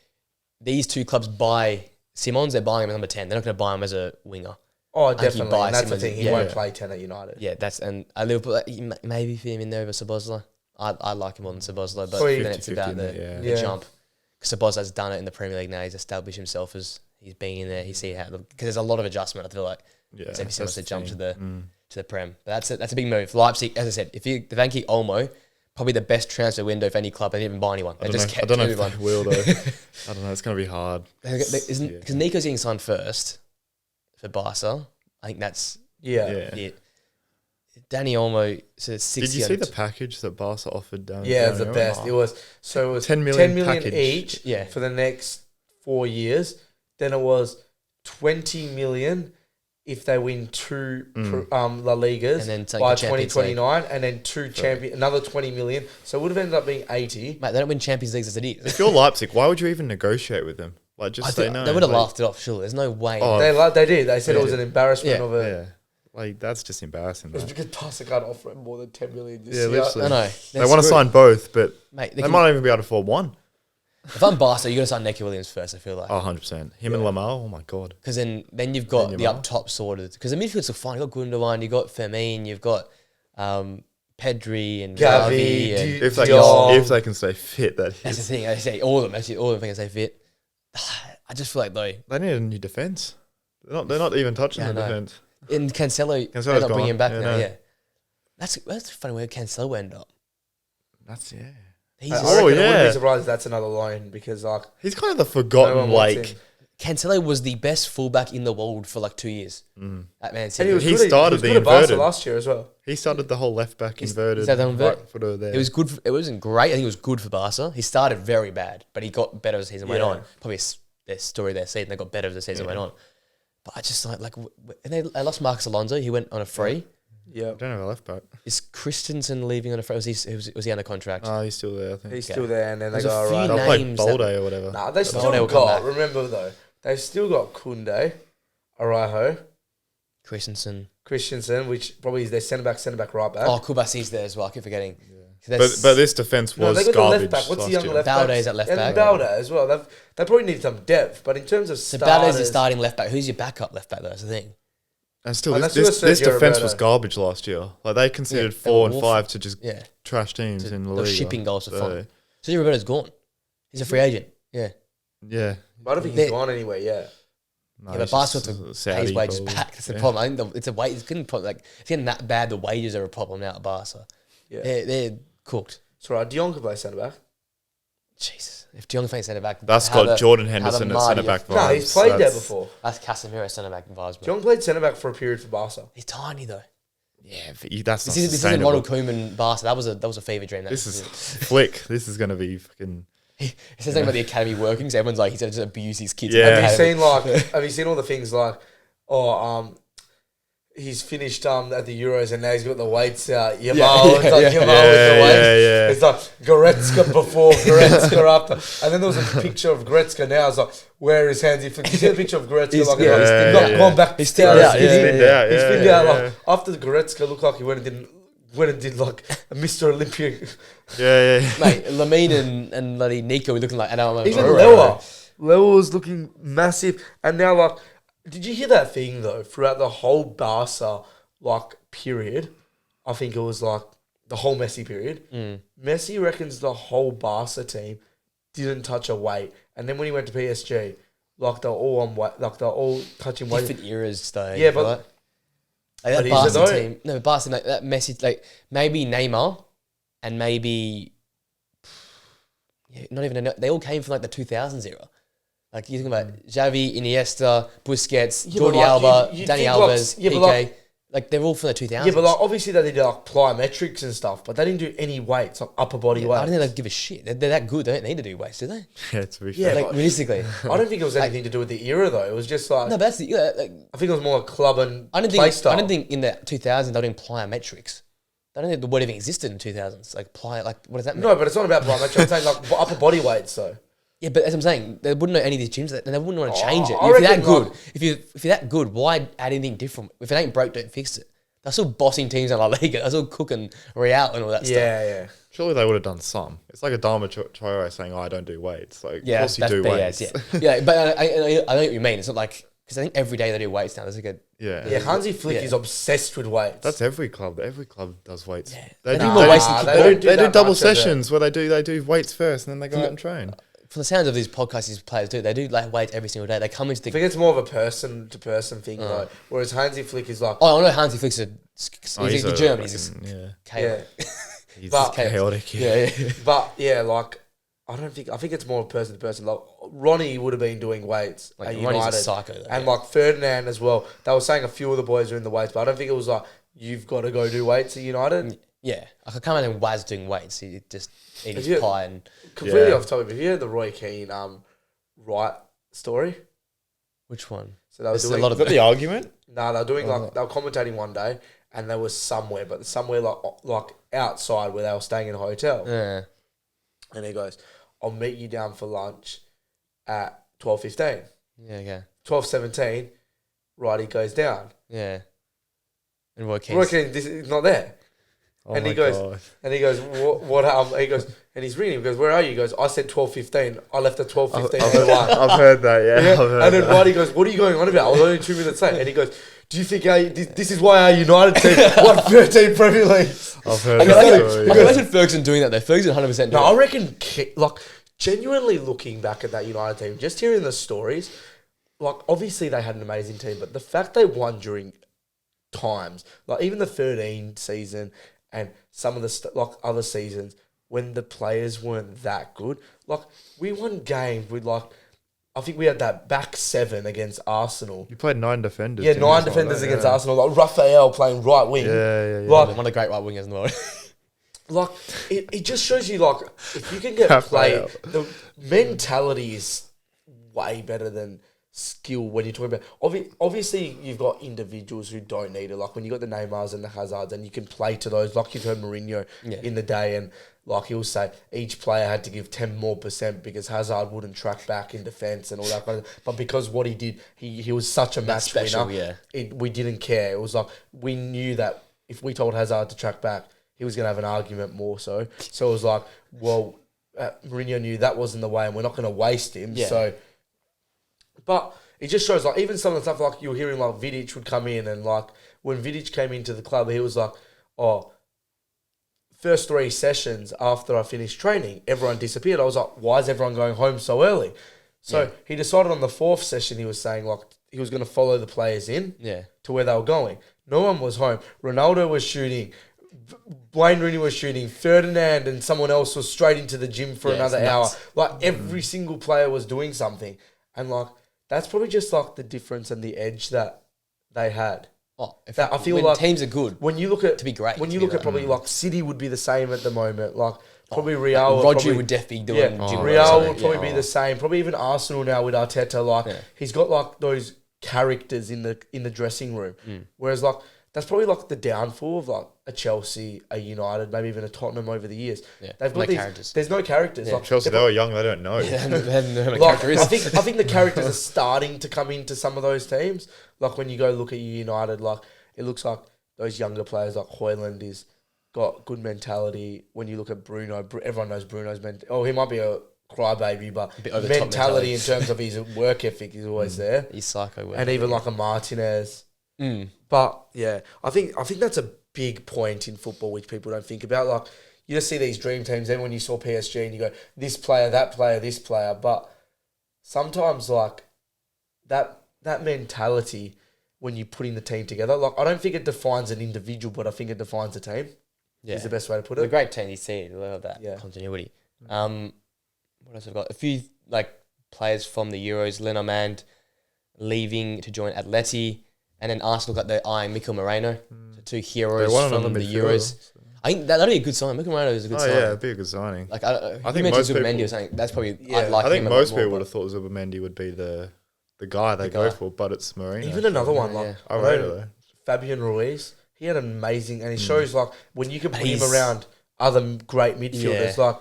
these two clubs buy Simons, they're buying him as number 10. They're not going to buy him as a winger. Oh, definitely. And that's the thing. He won't play 10 at United. Yeah, and Liverpool, maybe fit him in there over Szoboszlai. I like him more than Szoboszlai, but then it's about the jump. Because Szoboszlai's done it in the Premier League now. He's established himself as... He's been in there. He see how because there's a lot of adjustment. I feel like every single to jump to the Prem. But that's a big move. Leipzig, as I said, if they can keep Olmo, probably the best transfer window of any club. They didn't even buy anyone. They just kept everyone. I don't know if they will though. I don't know. It's going to be hard. Because Nico's getting signed first for Barca. I think that's it. Danny Olmo, so 60. Did you see the package that Barca offered? Yeah, it's the best. It was 10 million each for the next 4 years. Then it was 20 million if they win two La Ligas and then by 2029, and then another 20 million. So it would have ended up being 80. Mate, they don't win Champions Leagues as it is. If you're Leipzig, why would you even negotiate with them? Like, just say no. They would have laughed it off, surely. There's no way. They did. They said it was an embarrassment of it. Yeah. Like, that's just embarrassing. It's because Barca can't offer him more than 10 million this year. Literally. I know. They want to sign both, but they might not even be able to afford one. If I'm Barca, you got to sign Necky Williams first, I feel like. Oh, 100%. Him and Lamar, oh my God. Because then you've got the up top sorted. Because the midfield's are fine. You've got Gundogan, you've got Firmine, you've got Pedri and Gavi. If they can stay fit, that's the thing. I say all of them can stay fit. I just feel like, though... They need a new defence. They're not even touching the defence. In Cancelo's they're not bringing him back now, That's a funny where Cancelo end up. I wouldn't be surprised if that's another loan because he's kind of the forgotten Cancelo was the best fullback in the world for 2 years at Man City. And he started the inverted last year as well. He started the whole left back inverted. Right footer there. It was good. It wasn't great. I think it was good for Barca. He started very bad, but he got better as the season went on. Probably their story their season. They got better as the season went on. But I just and they lost Marcus Alonso. He went on a free. Yeah, I don't have a left back. Is Christensen leaving on a free? Was he under contract? Oh, he's still there. I think he's still there, and then they go right. They'll play Bolde or whatever. Nah, they still got. Remember though, they've still got Koundé, Araujo, Christensen, which probably is their centre back, right back. Oh, Kubasi's there as well. I keep forgetting. But this defence was garbage. Left back. What's the young left back? Balde's at left back. And Balde as well. They probably need some depth, but in terms of starters... Balde's the starting left back. Who's your backup left back though? That's the thing. And still, this defence was garbage last year. Like, they conceded 4 and 5 to just trash teams in the league. Shipping goals for fun. Sergio Roberto's gone. He's a free agent. Yeah. I don't think he's gone anywhere yet. No, but Barca have to pay his wages back. That's the problem. I think it's a wage. It's getting that bad. The wages are a problem now at Barca. Yeah. They're cooked. It's all right. De Jong can play centre back. Jesus. If De Jong plays centre back, that's got Jordan Henderson at centre back vibes. No, he's played there before. That's Casemiro centre back vibes. De Jong played centre back for a period for Barca. He's tiny though. Yeah, but that's this isn't Ronald Koeman Barca. That was a fever dream. This is Flick. This is going to be fucking. He says something about the academy workings. Everyone's like, he's going to just abuse his kids. Yeah. Have you seen all the things like, he's finished at the Euros and now he's got the weights out. It's like with the weights. It's like Goretzka before, Goretzka after. And then there was a picture of Goretzka now. It's like, where is Hansi Flick? You see the picture of Goretzka? He's not gone back. He's thinned out. He's thinned out. Like, after the Goretzka looked like he went and did like a Mr. Olympia. Mate, Lamine and bloody Nico were looking like... Even Lewa was looking massive. And now, like... Did you hear that thing, though? Throughout the whole Barca, like, period, I think it was, like, the whole Messi period, Messi reckons the whole Barca team didn't touch a weight. And then when he went to PSG, like, they're all on weight, like, they're all touching weight. Different eras, though. Yeah, but... Like that Barca team... No, Barca, like, that Messi, like, maybe Neymar and maybe... Yeah, not even... They all came from, like, the 2000s era. Like, you're talking about Xavi, Iniesta, Busquets, Jordi Alba, Dani Alves, Piqué. Like, they're all from the 2000s. Yeah, but, like, obviously they did, like, plyometrics and stuff, but they didn't do any weights, like, upper body weights. I don't think they give a shit. They're that good. They don't need to do weights, do they? Yeah, to be fair. Yeah, like, realistically. I don't think it was anything to do with the era, though. It was just, like... No, but that's the... like, I think it was more like club and play style. I don't think in the 2000s they were doing plyometrics. I don't think the word even existed in the 2000s. Like, what does that mean? No, but it's not about plyometrics. I'm saying, like, upper body weights, though. Yeah, but as I'm saying, they wouldn't know any of these gyms, and they wouldn't want to change it. If you're that good, if you're that good, why add anything different? If it ain't broke, don't fix it. They're still bossing teams in La Liga. They're still cooking Real and all that stuff. Yeah. Surely they would have done some. It's like a Dharma Traore saying, I don't do weights. Like, yeah, of course you do weights. Yeah, but I know what you mean. It's not like... Because I think every day they do weights now. There's like a... Yeah, Hansi Flick is obsessed with weights. That's every club. Every club does weights. Yeah. They do more weights than they do double sessions where they do weights first and then they go out and train. From the sounds of these podcasts these players do, they do like weights every single day. They come into the... I think it's more of a person-to-person thing, though. Whereas Hansi Flick is like... Oh, I know Hansi Flick's he's the German. He's just chaotic. He's chaotic. Yeah. But, yeah, like... I think it's more person to person. Like Ronnie would have been doing weights at United. Ronnie's a psycho, though, and like Ferdinand as well. They were saying a few of the boys are in the weights, but I don't think it was like you've got to go do weights at United. Yeah, I can't imagine Waz doing weights. He just eat his pie and completely off topic. Have you heard the Roy Keane right story? Which one? So they were doing a lot of the argument. No, they were doing like they were commentating one day, and they were somewhere like outside where they were staying in a hotel. Yeah. And he goes, I'll meet you down for lunch at 12:15. Yeah, okay. 12:17, Righty goes down. Yeah. And Roy Keane is not there. Oh and he goes, what he goes, and he's ringing him. He goes, where are you? He goes, I said 12:15. I left at 12:15. I've heard that, yeah. And then Righty goes, what are you going on about? I was only 2 minutes late. And he goes, do you think this is why our United team won 13 Premier Leagues? I've heard that story. I can imagine Ferguson doing that though. Ferguson 100% doing I reckon, like, genuinely looking back at that United team, just hearing the stories, like, obviously they had an amazing team, but the fact they won during times, like even the 13 season and some of the other seasons when the players weren't that good, like, we won games with, like, I think we had that back seven against Arsenal. You played 9 defenders. Yeah, 9 defenders against Arsenal. Like Raphael playing right wing. Yeah. Like, one of the great right wingers in the world. Like, it just shows you, like, if you can get played, the mentality is way better than skill when you're talking about... Obviously, you've got individuals who don't need it. Like, when you got the Neymars and the Hazards and you can play to those, like you've heard Mourinho in the day, and like he'll say, each player had to give 10% more because Hazard wouldn't track back in defence and all that kind of... But because what he did, he was such a match winner, we didn't care. It was like, we knew that if we told Hazard to track back, he was going to have an argument more so. So it was like, well, Mourinho knew that wasn't the way and we're not going to waste him. Yeah. So, but it just shows, like, even some of the stuff, like, you were hearing, like, Vidic would come in and, like, when Vidic came into the club, he was like, first 3 sessions after I finished training, everyone disappeared. I was like, why is everyone going home so early? So he decided on the 4th session, he was saying, like, he was going to follow the players in to where they were going. No one was home. Ronaldo was shooting. Wayne Rooney was shooting. Ferdinand and someone else was straight into the gym for another hour. Like, every single player was doing something. And, like, that's probably just, like, the difference and the edge that they had. Oh, I feel like teams are good. When you look at to be great, when you look at probably like City would be the same at the moment. Like probably Real, Rodri would definitely be doing. Real would probably be the same. Probably even Arsenal now with Arteta. Like he's got like those characters in the dressing room. Whereas like that's probably like the downfall of like a Chelsea, a United, maybe even a Tottenham over the years. Yeah. They've got characters. There's no characters. Yeah. Like, Chelsea, they were young. They don't know. They haven't know like, characters. I think the characters are starting to come into some of those teams. Like when you go look at United, like it looks like those younger players like Højlund is got good mentality. When you look at Bruno, everyone knows Bruno's he might be a crybaby, but mentality in terms of his work ethic is always there. He's psycho work. And even like a Martinez. But yeah, I think that's a big point in football which people don't think about. Like you just see these dream teams. Then when you saw PSG and you go this player, that player, this player, but sometimes like that mentality when you putting the team together, like I don't think it defines an individual, but I think it defines a team. Yeah, is the best way to put it. The great team, you see it. I love that continuity. What else have I got? A few like players from the Euros. Lenormand leaving to join Atleti, and then Arsenal got their eyeing Mikel Moreno. So two heroes from the Euros. So. I think that'd be a good sign. Mikel Moreno is a good sign. Yeah, it'd be a good signing. Like I think most Zubimendi or something. That's probably I'd like. I think most people would have thought Zubimendi would be the guy they go for, but it's Moreno. Even another one like I rate it. Fabian Ruiz. He had an amazing, and he shows like when you can put him around other great midfielders, like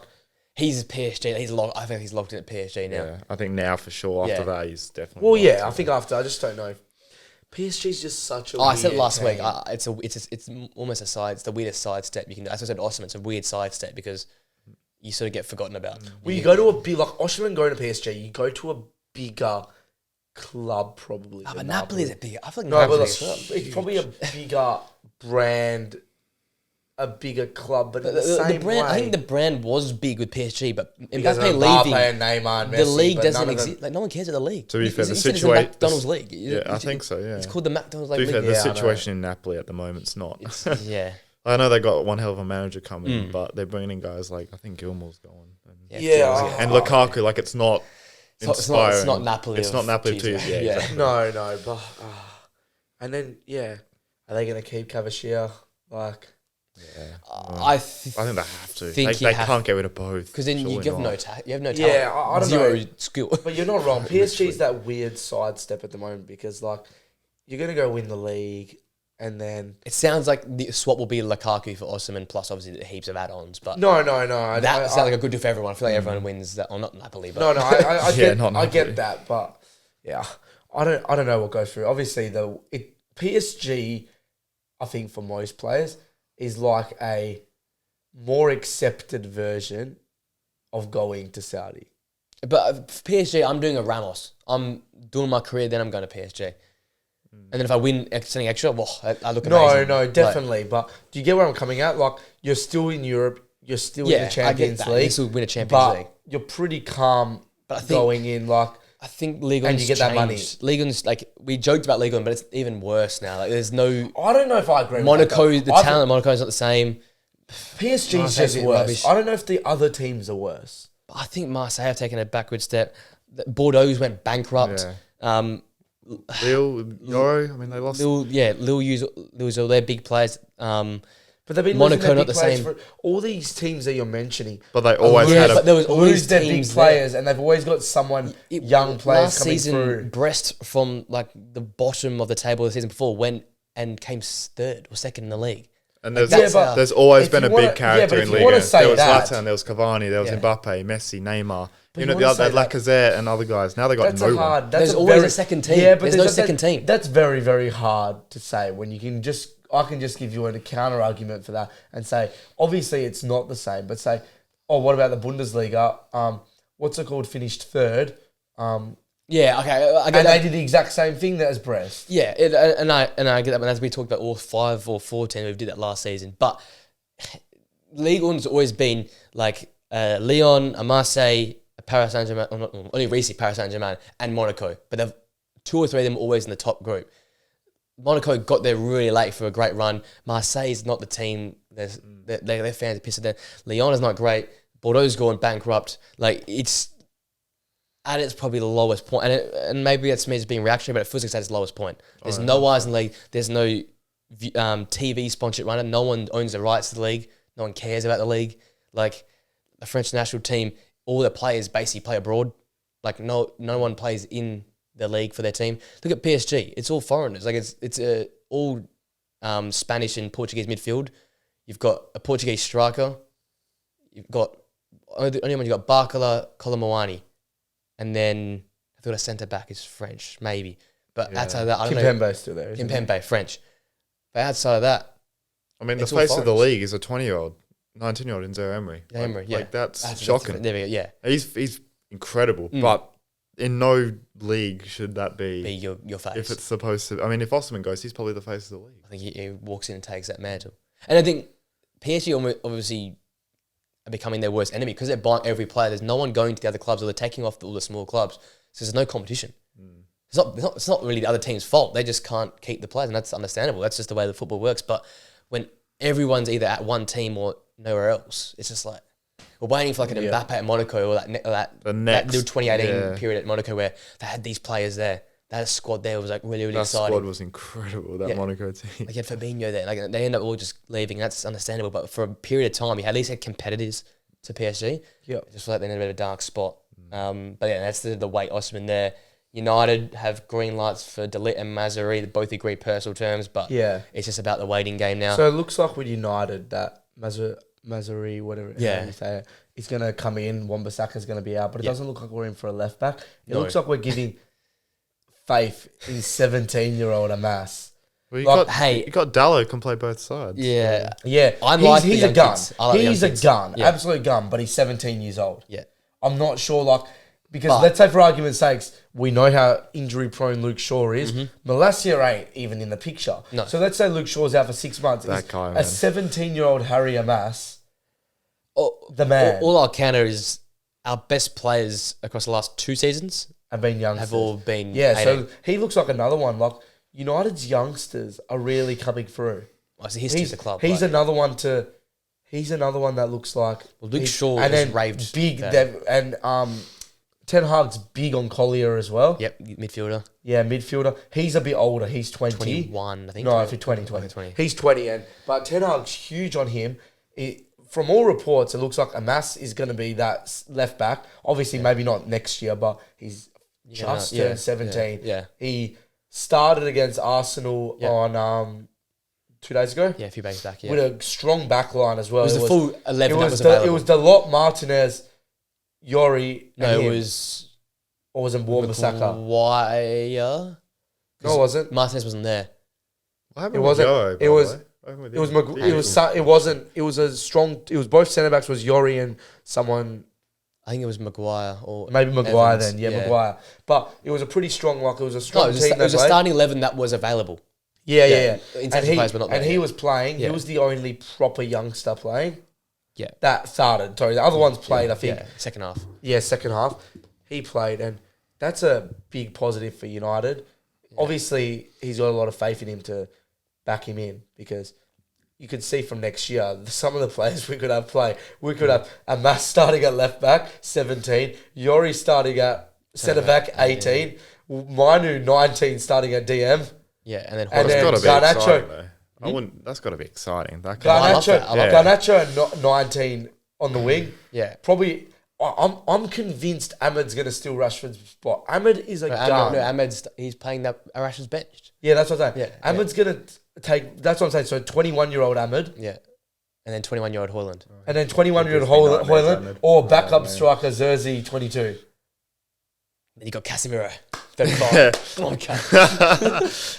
he's PSG. He's locked. I think he's locked in at PSG now. Yeah, I think now for sure. After that, he's definitely. Well, yeah, I think after I just don't know. PSG's just such a. I said it last week. It's almost a side. It's the weirdest sidestep you can do. As I said, Osimhen, it's a weird sidestep because you sort of get forgotten about. Well, you go to a big like Osimhen going to PSG. You go to a bigger club probably. But Napoli is a bigger. I feel like Napoli it's probably a bigger brand, a bigger club, but in the same brand, way. I think the brand was big with PSG, but because Mbappe leaving, and Neymar and Messi, the league doesn't exist. Like no one cares about the league. To be fair, the situation, the McDonald's league. Yeah, I think so. Yeah, it's called the McDonald's league. To be fair, the situation in Napoli at the moment's not. Yeah, I know they got one hell of a manager coming, but they're bringing in guys like I think Gilmore's going. And Lukaku, like it's not. It's not Napoli. It's not Napoli too. Yeah. Exactly. No, but and then are they going to keep Cavachia? Like, I think they have to. They can't get rid of both because then you have no talent. Yeah, I don't know. Zero skill. But you're not wrong. PSG's that weird sidestep at the moment because like you're going to go win the league. And then it sounds like the swap will be Lukaku for Osimhen plus obviously the heaps of add-ons. But no. That sounds like a good deal for everyone. I feel like everyone wins that. Well, not Napoli, but I get that. But yeah, I don't know what goes through. Obviously, PSG, I think for most players is like a more accepted version of going to Saudi. But for PSG, I'm doing a Ramos. I'm doing my career, then I'm going to PSG. And then if I win something extra, I look amazing. No, definitely. But do you get where I'm coming at? Like, you're still in Europe. You're still in the Champions League. You still win a Champions League. You're pretty calm going in. Like, I think Ligue 1's and you get that money. Ligue 1's, like, we joked about Ligue 1, but it's even worse now. Like, there's no... I don't know if I agree Monaco, with that. the talent of Monaco is not the same. PSG's just worse. Rubbish. I don't know if the other teams are worse. But I think Marseille have taken a backward step. Bordeaux went bankrupt. Yeah. Lille, they lost. Lille use all their big players. But they've been Monaco not the same. For all these teams that you're mentioning. But they always lose their big players, and they've always got young players coming through. Brest from like the bottom of the table the season before went and came third or second in the league. And there's always been a big character in Ligue 1. There was Zlatan, there was Cavani, there was Mbappe, Messi, Neymar. They had Lacazette and other guys. Now they got no one. There's always a second team. Yeah, but there's no second team. That's very, very hard to say when you can just... I can just give you a counter argument for that and say, obviously it's not the same, but say, what about the Bundesliga? What's it called? Finished third. Yeah, okay. I get and that. They did the exact same thing as Brest. Yeah, and I get that. And as we talked about all 5 or 4 teams, we did that last season. But Ligue 1's always been like Lyon, Marseille, Paris Saint-Germain, only recently Paris Saint-Germain and Monaco. But they've 2 or 3 of them always in the top group. Monaco got there really late for a great run. Marseille's not the team. Their fans are pissed at them. Lyon is not great. Bordeaux's going bankrupt. Like, it's at its probably the lowest point. And maybe that's me just being reactionary, but it feels like it's at its lowest point. There's no eyes in the league. There's no TV sponsorship runner. No one owns the rights to the league. No one cares about the league. Like, the French national team, all the players basically play abroad. Like, no one plays in the league for their team. Look at PSG. It's all foreigners. Like it's all Spanish and Portuguese midfield. You've got a Portuguese striker. You've got only one. You got Barcola, Colomboani, and then I thought a centre back is French, maybe. But outside of that, I don't know. Kimpembe's still there. Kimpembe, French. But outside of that, I mean, the face of the league is a 20-year-old, 19-year-old in Emery. Emery, yeah. Like that's shocking. There we go, yeah. He's incredible, but in no league should that be your face. If it's supposed to, I mean, if Osman goes, he's probably the face of the league. I think he walks in and takes that mantle. And I think PSG obviously are becoming their worst enemy because they're buying every player. There's no one going to the other clubs, or they're taking off all the small clubs. So there's no competition. It's not really the other team's fault. They just can't keep the players, and that's understandable. That's just the way the football works. But when everyone's either at one team or nowhere else, it's just like we're waiting for like an Mbappe at Monaco or that little 2018 period at Monaco where they had these players there. That squad there was like really exciting. That squad was incredial, that Monaco team. Like you had Fabinho there. Like they end up all just leaving. That's understandable. But for a period of time, you at least had competitors to PSG. Yeah. Just feel like they're in a bit of a dark spot. But yeah, that's the weight Osman there. United have green lights for De Ligt and Mazraoui. They both agree personal terms, but it's just about the waiting game now. So it looks like with United that Mazraoui, whatever you say it, is going to come in. Wan-Bissaka's going to be out, but it doesn't look like we're in for a left back. It looks like we're giving faith in 17-year-old Amas. Well, you got Dallo can play both sides. Yeah. He's a gun. He's a gun, absolute gun, but he's 17 years old. Yeah. I'm not sure, because let's say for argument's sakes, we know how injury-prone Luke Shaw is. Malacia ain't even in the picture. No. So let's say Luke Shaw's out for 6 months. That guy, man. A 17-year-old Harry Amas, the man. All I'll counter is our best players across the last 2 seasons have been youngsters. Have all been 18. So he looks like another one. United's youngsters are really coming through. Well, it's the history of the club. He's another one that looks like... Well, Luke Shaw just raved. Big, Ten Hag's big on Collier as well. Yep, midfielder. Yeah, midfielder. He's a bit older. He's 20. 21, I think. No, for 20. He's 20. But Ten Hag's huge on him. From all reports, it looks like Amas is going to be that left back. Obviously, maybe not next year, but he's just turned 17. Yeah. He started against Arsenal on 2 days ago. Yeah, a few days back, with a strong back line as well. It was the full 11 that was available. It was Dalot, Martinez, Yori, No, it was... Or was it Wan-Bissaka? Maguire? No, it wasn't. Martinez wasn't there. It wasn't. It was both centre backs was Yori and someone. I think it was Maguire or maybe Maguire Evans. then. Yeah, Maguire. But it was a pretty strong. It was a strong team. It was a starting 11 that was available. Yeah. And he was playing. Yeah. He was the only proper youngster playing. Yeah. That started. Sorry, the other ones played, I think. Yeah, second half. Yeah, second half. He played, and that's a big positive for United. Yeah. Obviously, he's got a lot of faith in him to back him in, because you could see from next year, some of the players we could have play. We could have Amas starting at left back, 17. Yori starting at centre back, 18. Manu, 19, starting at DM. Yeah, and then Garnacho. That's got to be exciting. Garnacho at 19 on the wing. Yeah. Probably, I'm convinced Ahmed's going to steal Rashford's spot. Ahmed is gun. He's playing that Rashford's benched. Yeah, that's what I'm saying. Yeah, Ahmed's going to take, that's what I'm saying. So 21-year-old Ahmed. Yeah. And then 21-year-old Højlund. And then 21-year-old Højlund or backup striker Zerzi, 22. Then you got Casemiro, 35. Come on,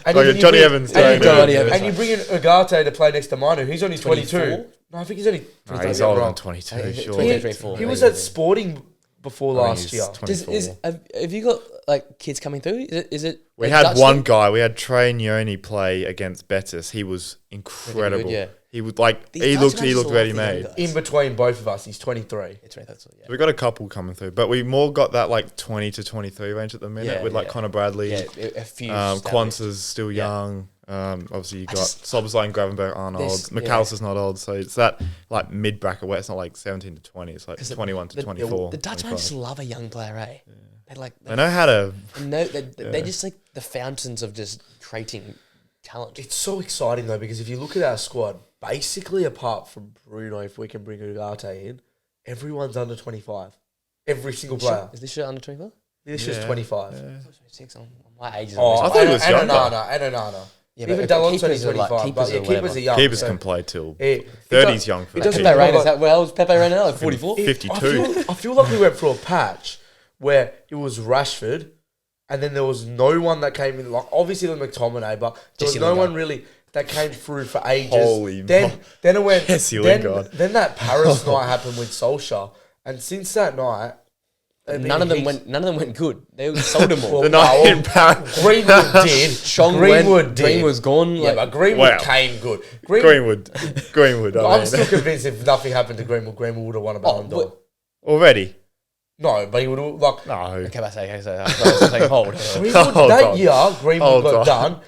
and Johnny Evans. And you bring in Ugarte to play next to Manu. He's only 22. 24? No, I think he's only... he's older than 22, sure. He was at Sporting before last year. Have you got kids coming through? Is it? We had one guy. We had Trey Nyoni play against Betis. He was incredible. Good, yeah. He would he looked ready made. In between both of us, he's 23. Yeah. So we got a couple coming through, but we more got that 20 to 23 range at the minute with Conor Bradley. Yeah, a few. Quanza's still young. Obviously you got Szoboszlai and Gravenberch aren't old. McAllister's not old, so it's that mid bracket where it's not 17 to 20. It's 21 to 24. The Dutch just love a young player, eh? Yeah. They know how to. They're just the fountains of just creating talent. It's so exciting though, because if you look at our squad, basically apart from Bruno, if we can bring Ugarte in, everyone's under 25. Every single player. Is this shit under 25? This was 25. 26. My age is I thought he was younger. And Onana. Yeah, Even but Dalot's only keepers are 25. But keepers are young. Keepers so can play till it 30's young for it that. doesn't Pepe matter. Reina, how old is Pepe Reina now? Like 44? 52. I feel like we went through a patch where it was Rashford, and then there was no one that came in. Like obviously the McTominay, but there was Jesse no Lingard. one really that came through for ages. Holy then it went. Jesse then, Lingard. then that Paris night happened with Solskjaer, and since that night, None of them went good. They sold them all. The night in Paris. Greenwood did. Greenwood was gone. Yeah, but Greenwood came good. Greenwood. I'm still convinced if nothing happened to Greenwood, Greenwood would have won a Ballon d'Or. Already? No, but he would have like. No. Okay, I was saying, hold. Greenwood, that year, Greenwood got done.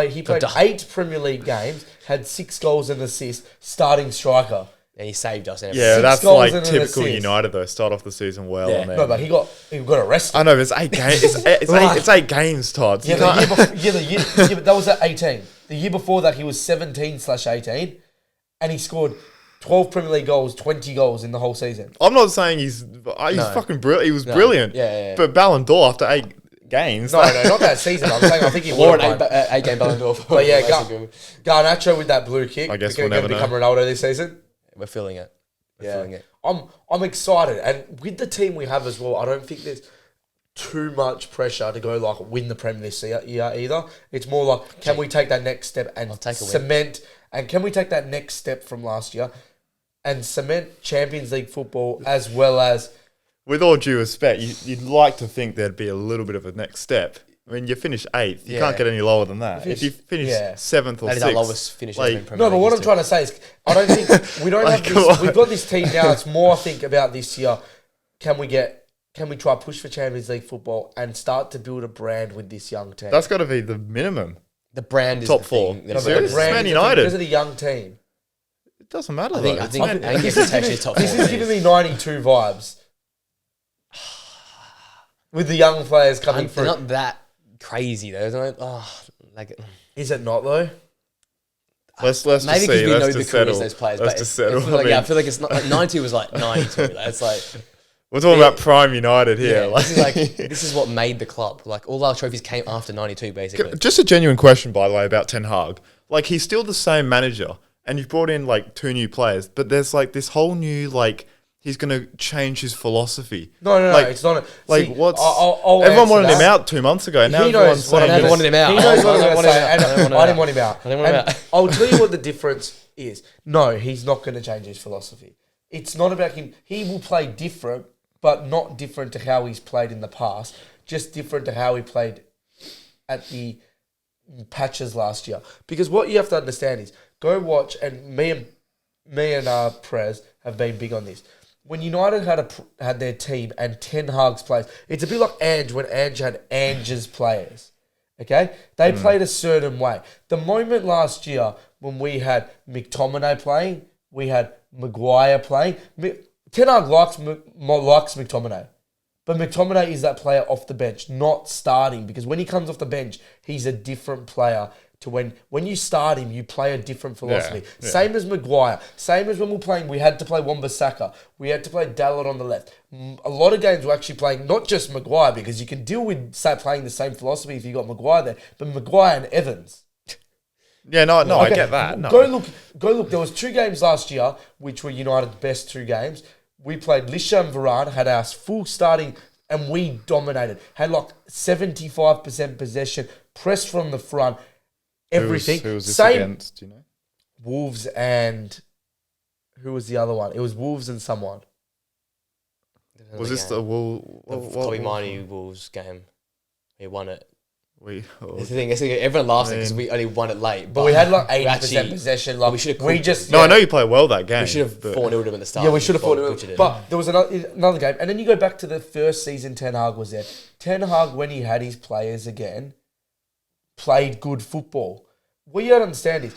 He played done. 8 Premier League games, had 6 goals and assists, starting striker. And he saved us. And Yeah, 6 that's goals like and an typical assist. United though. Start off the season well. Yeah. And then, No, but he got arrested. I know, but it's 8 games. It's 8 games, Todd. Yeah, but that was at 18. The year before that, he was 17/18, and he scored 12 Premier League goals, 20 goals in the whole season. I'm not saying he's fucking brilliant. He was brilliant. Yeah. But Ballon d'Or after 8 games. No, not that season. I'm saying I think he Or won an 8-game Ballon d'Or. But yeah, Garnacho with that blue kick. I guess we'll we'll never become Ronaldo this season. We're feeling it. Yeah. I'm excited, and with the team we have as well, I don't think there's too much pressure to go like win the Premier this year either. It's more like can we take that next step and cement, and can we take that next step from last year and cement Champions League football as well as. With all due respect, you'd like to think there'd be a little bit of a next step. I mean, you finish 8th. You can't get any lower than that. If you finish 7th or 6th. That is our lowest finish in Premier League. No, but what I'm trying to say is I don't think we don't have this. We've got this team now. It's more I think about this year. Can we try push for Champions League football and start to build a brand with this young team? That's got to be the minimum. The brand is top the 4. thing. No, but the brand Man United. because of the young team. It doesn't matter. I think This it's actually top 4. is giving me 92 vibes. With the young players coming They're through. not that crazy though. Is it not though? Let's maybe just because see. we know Let's the just careers settle. of those players. Let's But just settle. I feel like it's not like 92 was like 92. It's like we're talking about prime United here. Yeah, this is what made the club. Like all our trophies came after 92, basically. Just a genuine question, by the way, about Ten Hag. Like he's still the same manager, and you've brought in like 2 new players, but there's like this whole new like. He's going to change his philosophy. No, like, it's not. Like, see, what's... I'll everyone wanted answer him that. out 2 months ago. Now He everyone's knows what saying... I never wanted him out. He knows what I'm going to say. I didn't want him out. I didn't want him And out. I'll tell you what the difference is. No, he's not going to change his philosophy. It's not about him. He will play different, but not different to how he's played in the past. Just different to how he played at the patches last year. Because what you have to understand is, go watch, and me and Prez have been big on this. When United had their team and Ten Hag's players, it's a bit like Ange when Ange had Ange's players. Okay? They played a certain way. The moment last year when we had McTominay playing, we had Maguire playing. Ten Hag likes McTominay. But McTominay is that player off the bench, not starting. Because when he comes off the bench, he's a different player to when you start him, you play a different philosophy. Yeah. Same as Maguire. Same as when we were playing, we had to play Wan-Bissaka. We had to play Dalot on the left. A lot of games we're actually playing not just Maguire, because you can deal with playing the same philosophy if you got Maguire there, but Maguire and Evans. Yeah, no, Okay, I get that. No. Go look. There was 2 games last year, which were United's best 2 games. We played Lisha and Varane, had our full starting, and we dominated. Had like 75% possession, pressed from the front, everything. Who was this Same against, do you know? Wolves and... Who was the other one? It was Wolves and someone. Was this the Kobe Mainoo Wolves game? We won it. We That's the thing. Everyone laughs at it because we only won it late. But we had like 80% actually- possession. Like we should have we called- just... No, yeah. I know you played well that game. We should have but- 4-0'd them at the start. Yeah, we should have fought before it. But there was another game. And then you go back to the first season Ten Hag was there. Ten Hag, when he had his players again, played good football. What you don't understand is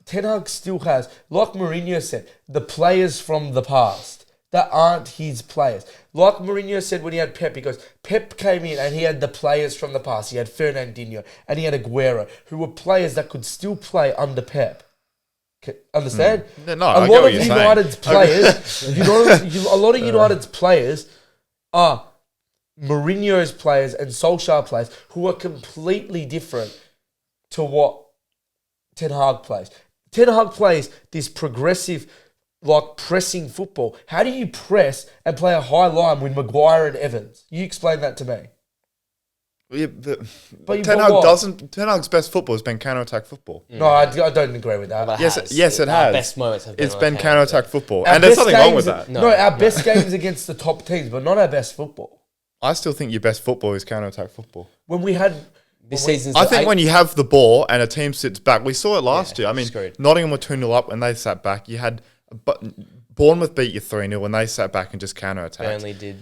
Ten Hag still has, like Mourinho said, the players from the past that aren't his players. Like Mourinho said when he had Pep, he goes, Pep came in and he had the players from the past. He had Fernandinho and he had Aguero, who were players that could still play under Pep. Understand? No, I get what you're saying. United's players, a lot of United's players are Mourinho's players and Solskjaer players who are completely different to what Ten Hag plays. Ten Hag plays this progressive, like pressing football. How do you press and play a high line with Maguire and Evans? You explain that to me. Yeah, but Ten Hag doesn't. Ten Hag's best football has been counter-attack football. No, I don't agree with that. Yes, it has. Best moments have it's been counter-attack football, and there's nothing wrong with that. No, our best games against the top teams, but not our best football. I still think your best football is counter-attack football. When we had this season, I think when you have the ball and a team sits back, we saw it last year. I mean, Nottingham were 2-0 up when they sat back. You had Bournemouth beat you 3-0 when they sat back and just counter-attacked. Burnley did.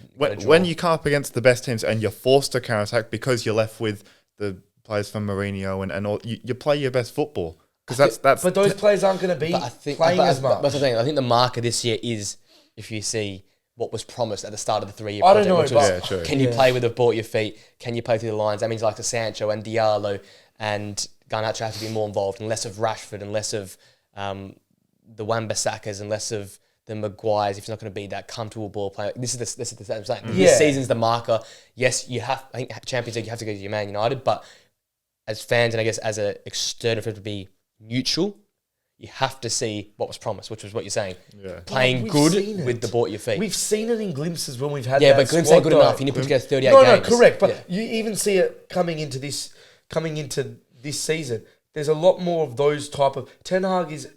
When you come up against the best teams and you're forced to counter-attack because you're left with the players from Mourinho and all, you play your best football. Because that's. But those players aren't going to be playing as much. That's the thing. I think the marker this year is, if you see what was promised at the start of the 3-year I project, don't know, which was, can you play with the ball at your feet? Can you play through the lines? That means like the Sancho and Diallo and Garnacho have to be more involved, and less of Rashford and less of the Wan-Bissakas and less of the Maguires. If he's not going to be that comfortable ball player, this is the same thing. This season's the marker. Yes, you have. I think Champions League, you have to go to your Man United, but as fans and I guess as an external, for it to be neutral, you have to see what was promised, which was what you're saying. Yeah. Playing good with the ball at your feet. We've seen it in glimpses when we've had that but glimpses ain't good enough. You need to put together 38 games. No, correct. But you even see it coming into this season. There's a lot more of those type of... Ten Hag is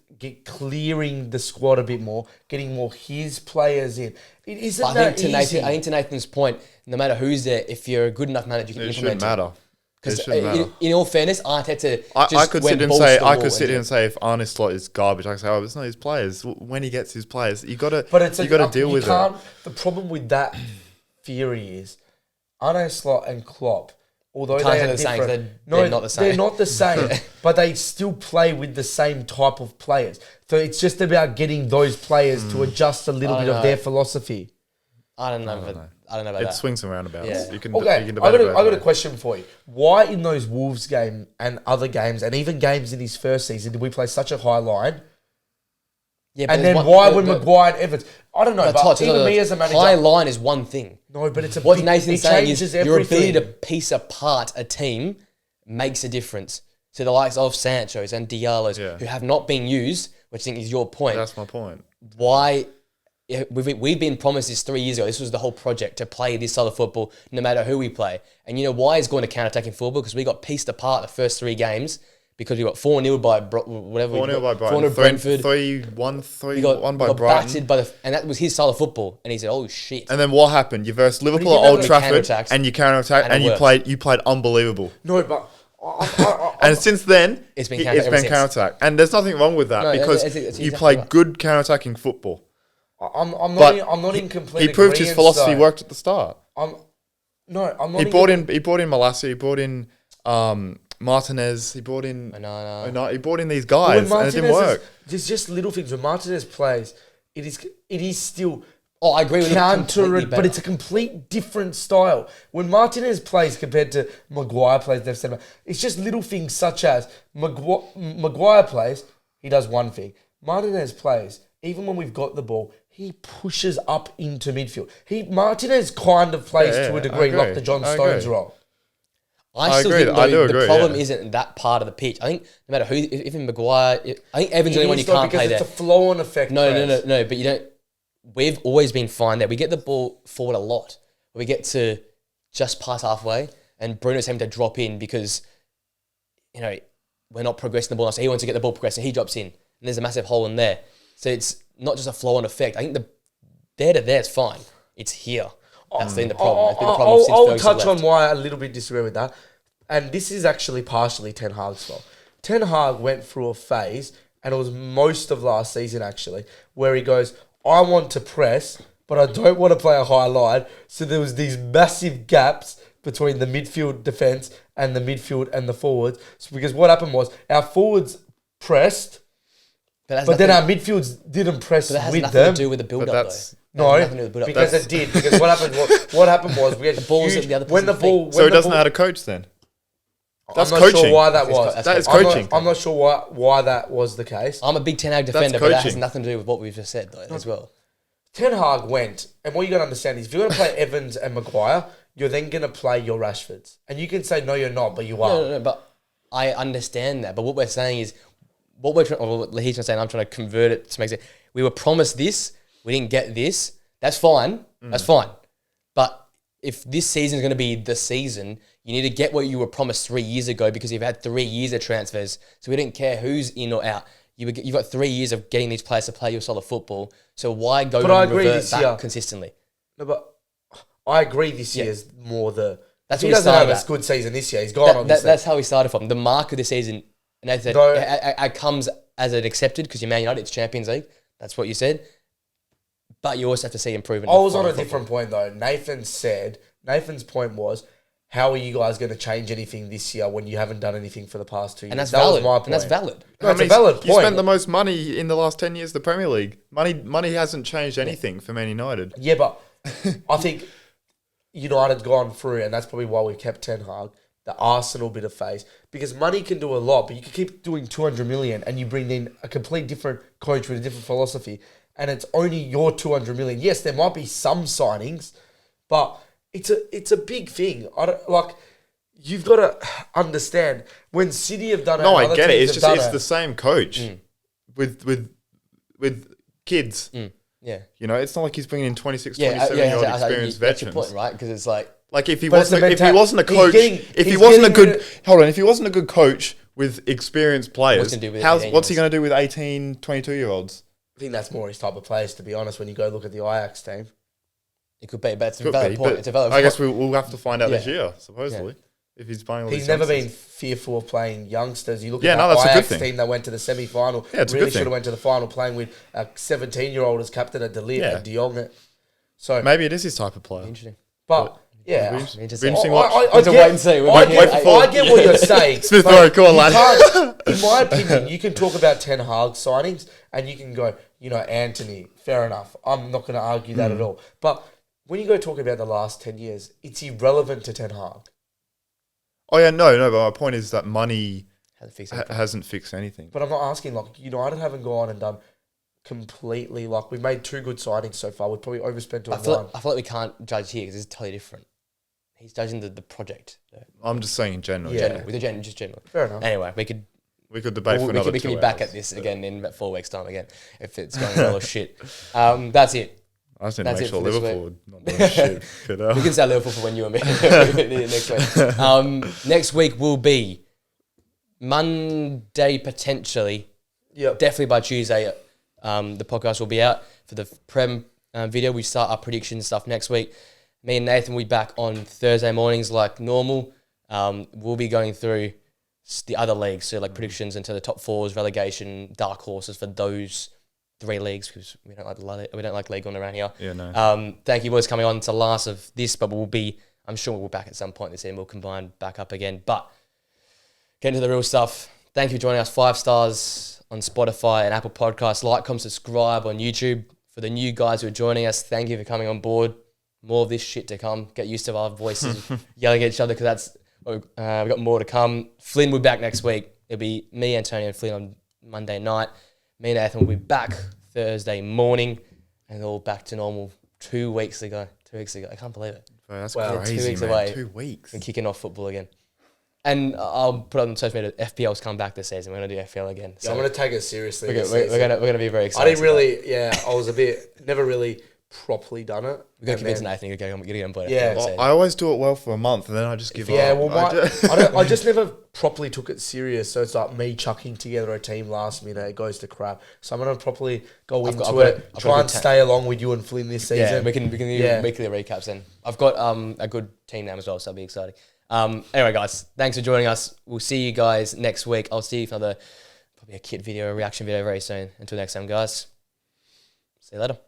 clearing the squad a bit more, getting more his players in. It isn't that easy. I think to Nathan's point, no matter who's there, if you're a good enough manager, you can implement it. Shouldn't matter. Because in all fairness, Arteta I could sit here and say if Arne Slot is garbage, I could say, oh, it's not his players. When he gets his players, you got to deal with it. The problem with that theory is Arne Slot and Klopp, although they are different, they're not the same. They're not the same, but they still play with the same type of players. So it's just about getting those players to adjust a little bit of their philosophy. I don't know about that. It swings and roundabouts. Yeah. I got a question for you. Why in those Wolves game and other games and even games in his first season did we play such a high line? Yeah, and then why when Maguire and Evans? I don't know. But even me as a manager, high line is one thing. No, but it's what Nathan's saying is your ability to piece apart a team makes a difference. So the likes of Sancho's and Diallo's who have not been used, which I think is your point. That's my point. Why? We've been promised this 3 years ago. This was the whole project, to play this style of football no matter who we play. And you know why he's going to counter-attacking football? Because we got pieced apart the first 3 games because we got 4-0 by whatever. 4-0 by Brighton. 4-0 Brentford. 3-1 by Brighton. And that was his style of football. And he said, oh shit. And then what happened? You versed Liverpool at Old Trafford and you counter-attacked and you played unbelievable. No, but... and since then, it's been counter-attack. And there's nothing wrong with that because you play good counter-attacking football. I'm not in complete. He proved his philosophy worked at the start. I'm not. He brought in Malacia. He brought in Martinez. He brought in. He brought in these guys, and it didn't work. There's just little things. When Martinez plays, it is still. Oh, I agree with counter, but it's a complete different style. When Martinez plays compared to Maguire plays left centre, it's just little things such as Maguire plays, he does one thing. Martinez plays, even when we've got the ball, he pushes up into midfield. Martinez kind of plays to a degree like the John Stones role. I still think the problem isn't that part of the pitch. I think no matter who, even Maguire, I think Evans is the only one you can't play there. It's a flow-on effect. No, but you don't. We've always been fine there. We get the ball forward a lot. We get to just pass halfway, and Bruno's having to drop in because, we're not progressing the ball. So he wants to get the ball progressing. He drops in, and there's a massive hole in there. So it's not just a flow-on effect. I think the there to there is fine. It's here. That's been the problem. It's been the problem since I'll touch on why I a little bit disagree with that. And this is actually partially Ten Hag's fault. Ten Hag went through a phase, and it was most of last season actually, where he goes, I want to press, but I don't want to play a high line. So there was these massive gaps between the midfield defence and the midfield and the forwards. So because what happened was our forwards pressed, but then our midfields didn't press with them. That has nothing to do with the build-up, though. No, because it did. Because what happened was we had the balls at the other when the ball. So he doesn't know how to coach then. That's coaching. I'm not sure why that was. That is coaching. I'm not sure why that was the case. I'm a big Ten Hag defender, but that has nothing to do with what we've just said, though, as well. Ten Hag went, and what you got to understand is if you're going to play Evans and Maguire, you're then going to play your Rashfords. And you can say, no, you're not, but you are. No, but I understand that. But what we're saying is, what he's trying to say, and I'm trying to convert it to make sense. We were promised this, we didn't get this. That's fine. That's fine. But if this season is going to be the season, you need to get what you were promised 3 years ago because you've had 3 years of transfers. So we didn't care who's in or out. You've got 3 years of getting these players to play your solid football. So why go and revert back consistently? No, but I agree this year is more the... That's if he doesn't have a good season this year, he's gone obviously. That's how we started from. The mark of the season, and as it comes as it accepted because you're Man United, it's Champions League. That's what you said. But you also have to see improvement. I was on a different point though. Nathan's point was, how are you guys going to change anything this year when you haven't done anything for the past 2 years? And that's valid. Was my point. And that's valid. No, it's a valid point. You spent the most money in the last 10 years of the Premier League. Money hasn't changed anything for Man United. Yeah, but I think United's gone through, and that's probably why we kept Ten Hag, the Arsenal bit of phase. Because money can do a lot, but you can keep doing 200 million and you bring in a complete different coach with a different philosophy, and it's only your 200 million. Yes, there might be some signings, but it's a big thing. You've got to understand when City have done it. No, I get it. It's the same coach with kids. Yeah, it's not like he's bringing in 26, 27-year-old experienced veterans. That's your point, right? Because it's like if he wasn't a coach, if he wasn't a good coach with experienced players, what's he going to do with 18, 22-year-olds? I think that's more his type of players, to be honest. When you go look at the Ajax team, it could be, but it's a valid point. It's a valid point. I guess we'll have to find out this year, supposedly. If he's playing all these never youngsters. been fearful of playing youngsters. You look at that Ajax team that went to the semi-final. Yeah, it's really a good should have went to the final playing with a 17-year-old as captain at De Ligt and De Jong. So maybe it is his type of player. Interesting. But yeah, interesting watch. I get what you're saying. Smith Rowe, go on, lad. In my opinion, you can talk about Ten Hag signings and you can go, Anthony, fair enough. I'm not going to argue that at all. But when you go talk about the last 10 years, it's irrelevant to Ten Hag. Oh, yeah, no, but my point is that money hasn't fixed anything. But I'm not asking, United haven't gone and done completely, we've made 2 good signings so far. We've probably overspent on one. I feel like we can't judge here because it's totally different. He's judging the project. I'm just saying in general. Yeah. Just generally. Fair enough. Anyway, we could debate for another 2 hours. We can be back at this again in about 4 weeks' time again, if it's going well or shit. That's it. I just didn't make sure Liverpool would not do shit. We can say Liverpool for when you and me next week. Next week will be Monday, potentially. Yep. Definitely by Tuesday. The podcast will be out for the Prem video. We start our prediction stuff next week. Me and Nathan will be back on Thursday mornings like normal. We'll be going through the other leagues, so predictions into the top 4s, relegation, dark horses for those 3 leagues because we don't like League One around here. Yeah, no. Thank you boys coming on. It's the last of this, but I'm sure we'll be back at some point this year and we'll combine back up again. But getting to the real stuff. Thank you for joining us. 5 stars on Spotify and Apple Podcasts. Like, comment, subscribe on YouTube. For the new guys who are joining us, thank you for coming on board. More of this shit to come. Get used to our voices yelling at each other because we've got more to come. Flynn will be back next week. It'll be me, Antonio, and Flynn on Monday night. Me and Nathan will be back Thursday morning and all back to normal 2 weeks ago. 2 weeks ago. I can't believe it. Bro, that's crazy, 2 weeks man. away. 2 weeks. And kicking off football again. And I'll put on social media, FPL's come back this season. We're going to do FPL again. So I'm going to take it seriously. We're going to be very excited. I was never really properly done it. We've got to convince Nathan you're going to play. Yeah. I always do it well for a month and then I just give up. Yeah, well, I just never properly took it serious. So it's like me chucking together a team last minute. It goes to crap. So I'm going to properly go into it. Try and stay along with you and Flynn this season. Yeah, we can do weekly recaps then. I've got a good team name as well, so that'll be exciting. Anyway, guys, thanks for joining us. We'll see you guys next week. I'll see you for probably a kit video, a reaction video very soon. Until next time, guys. See you later.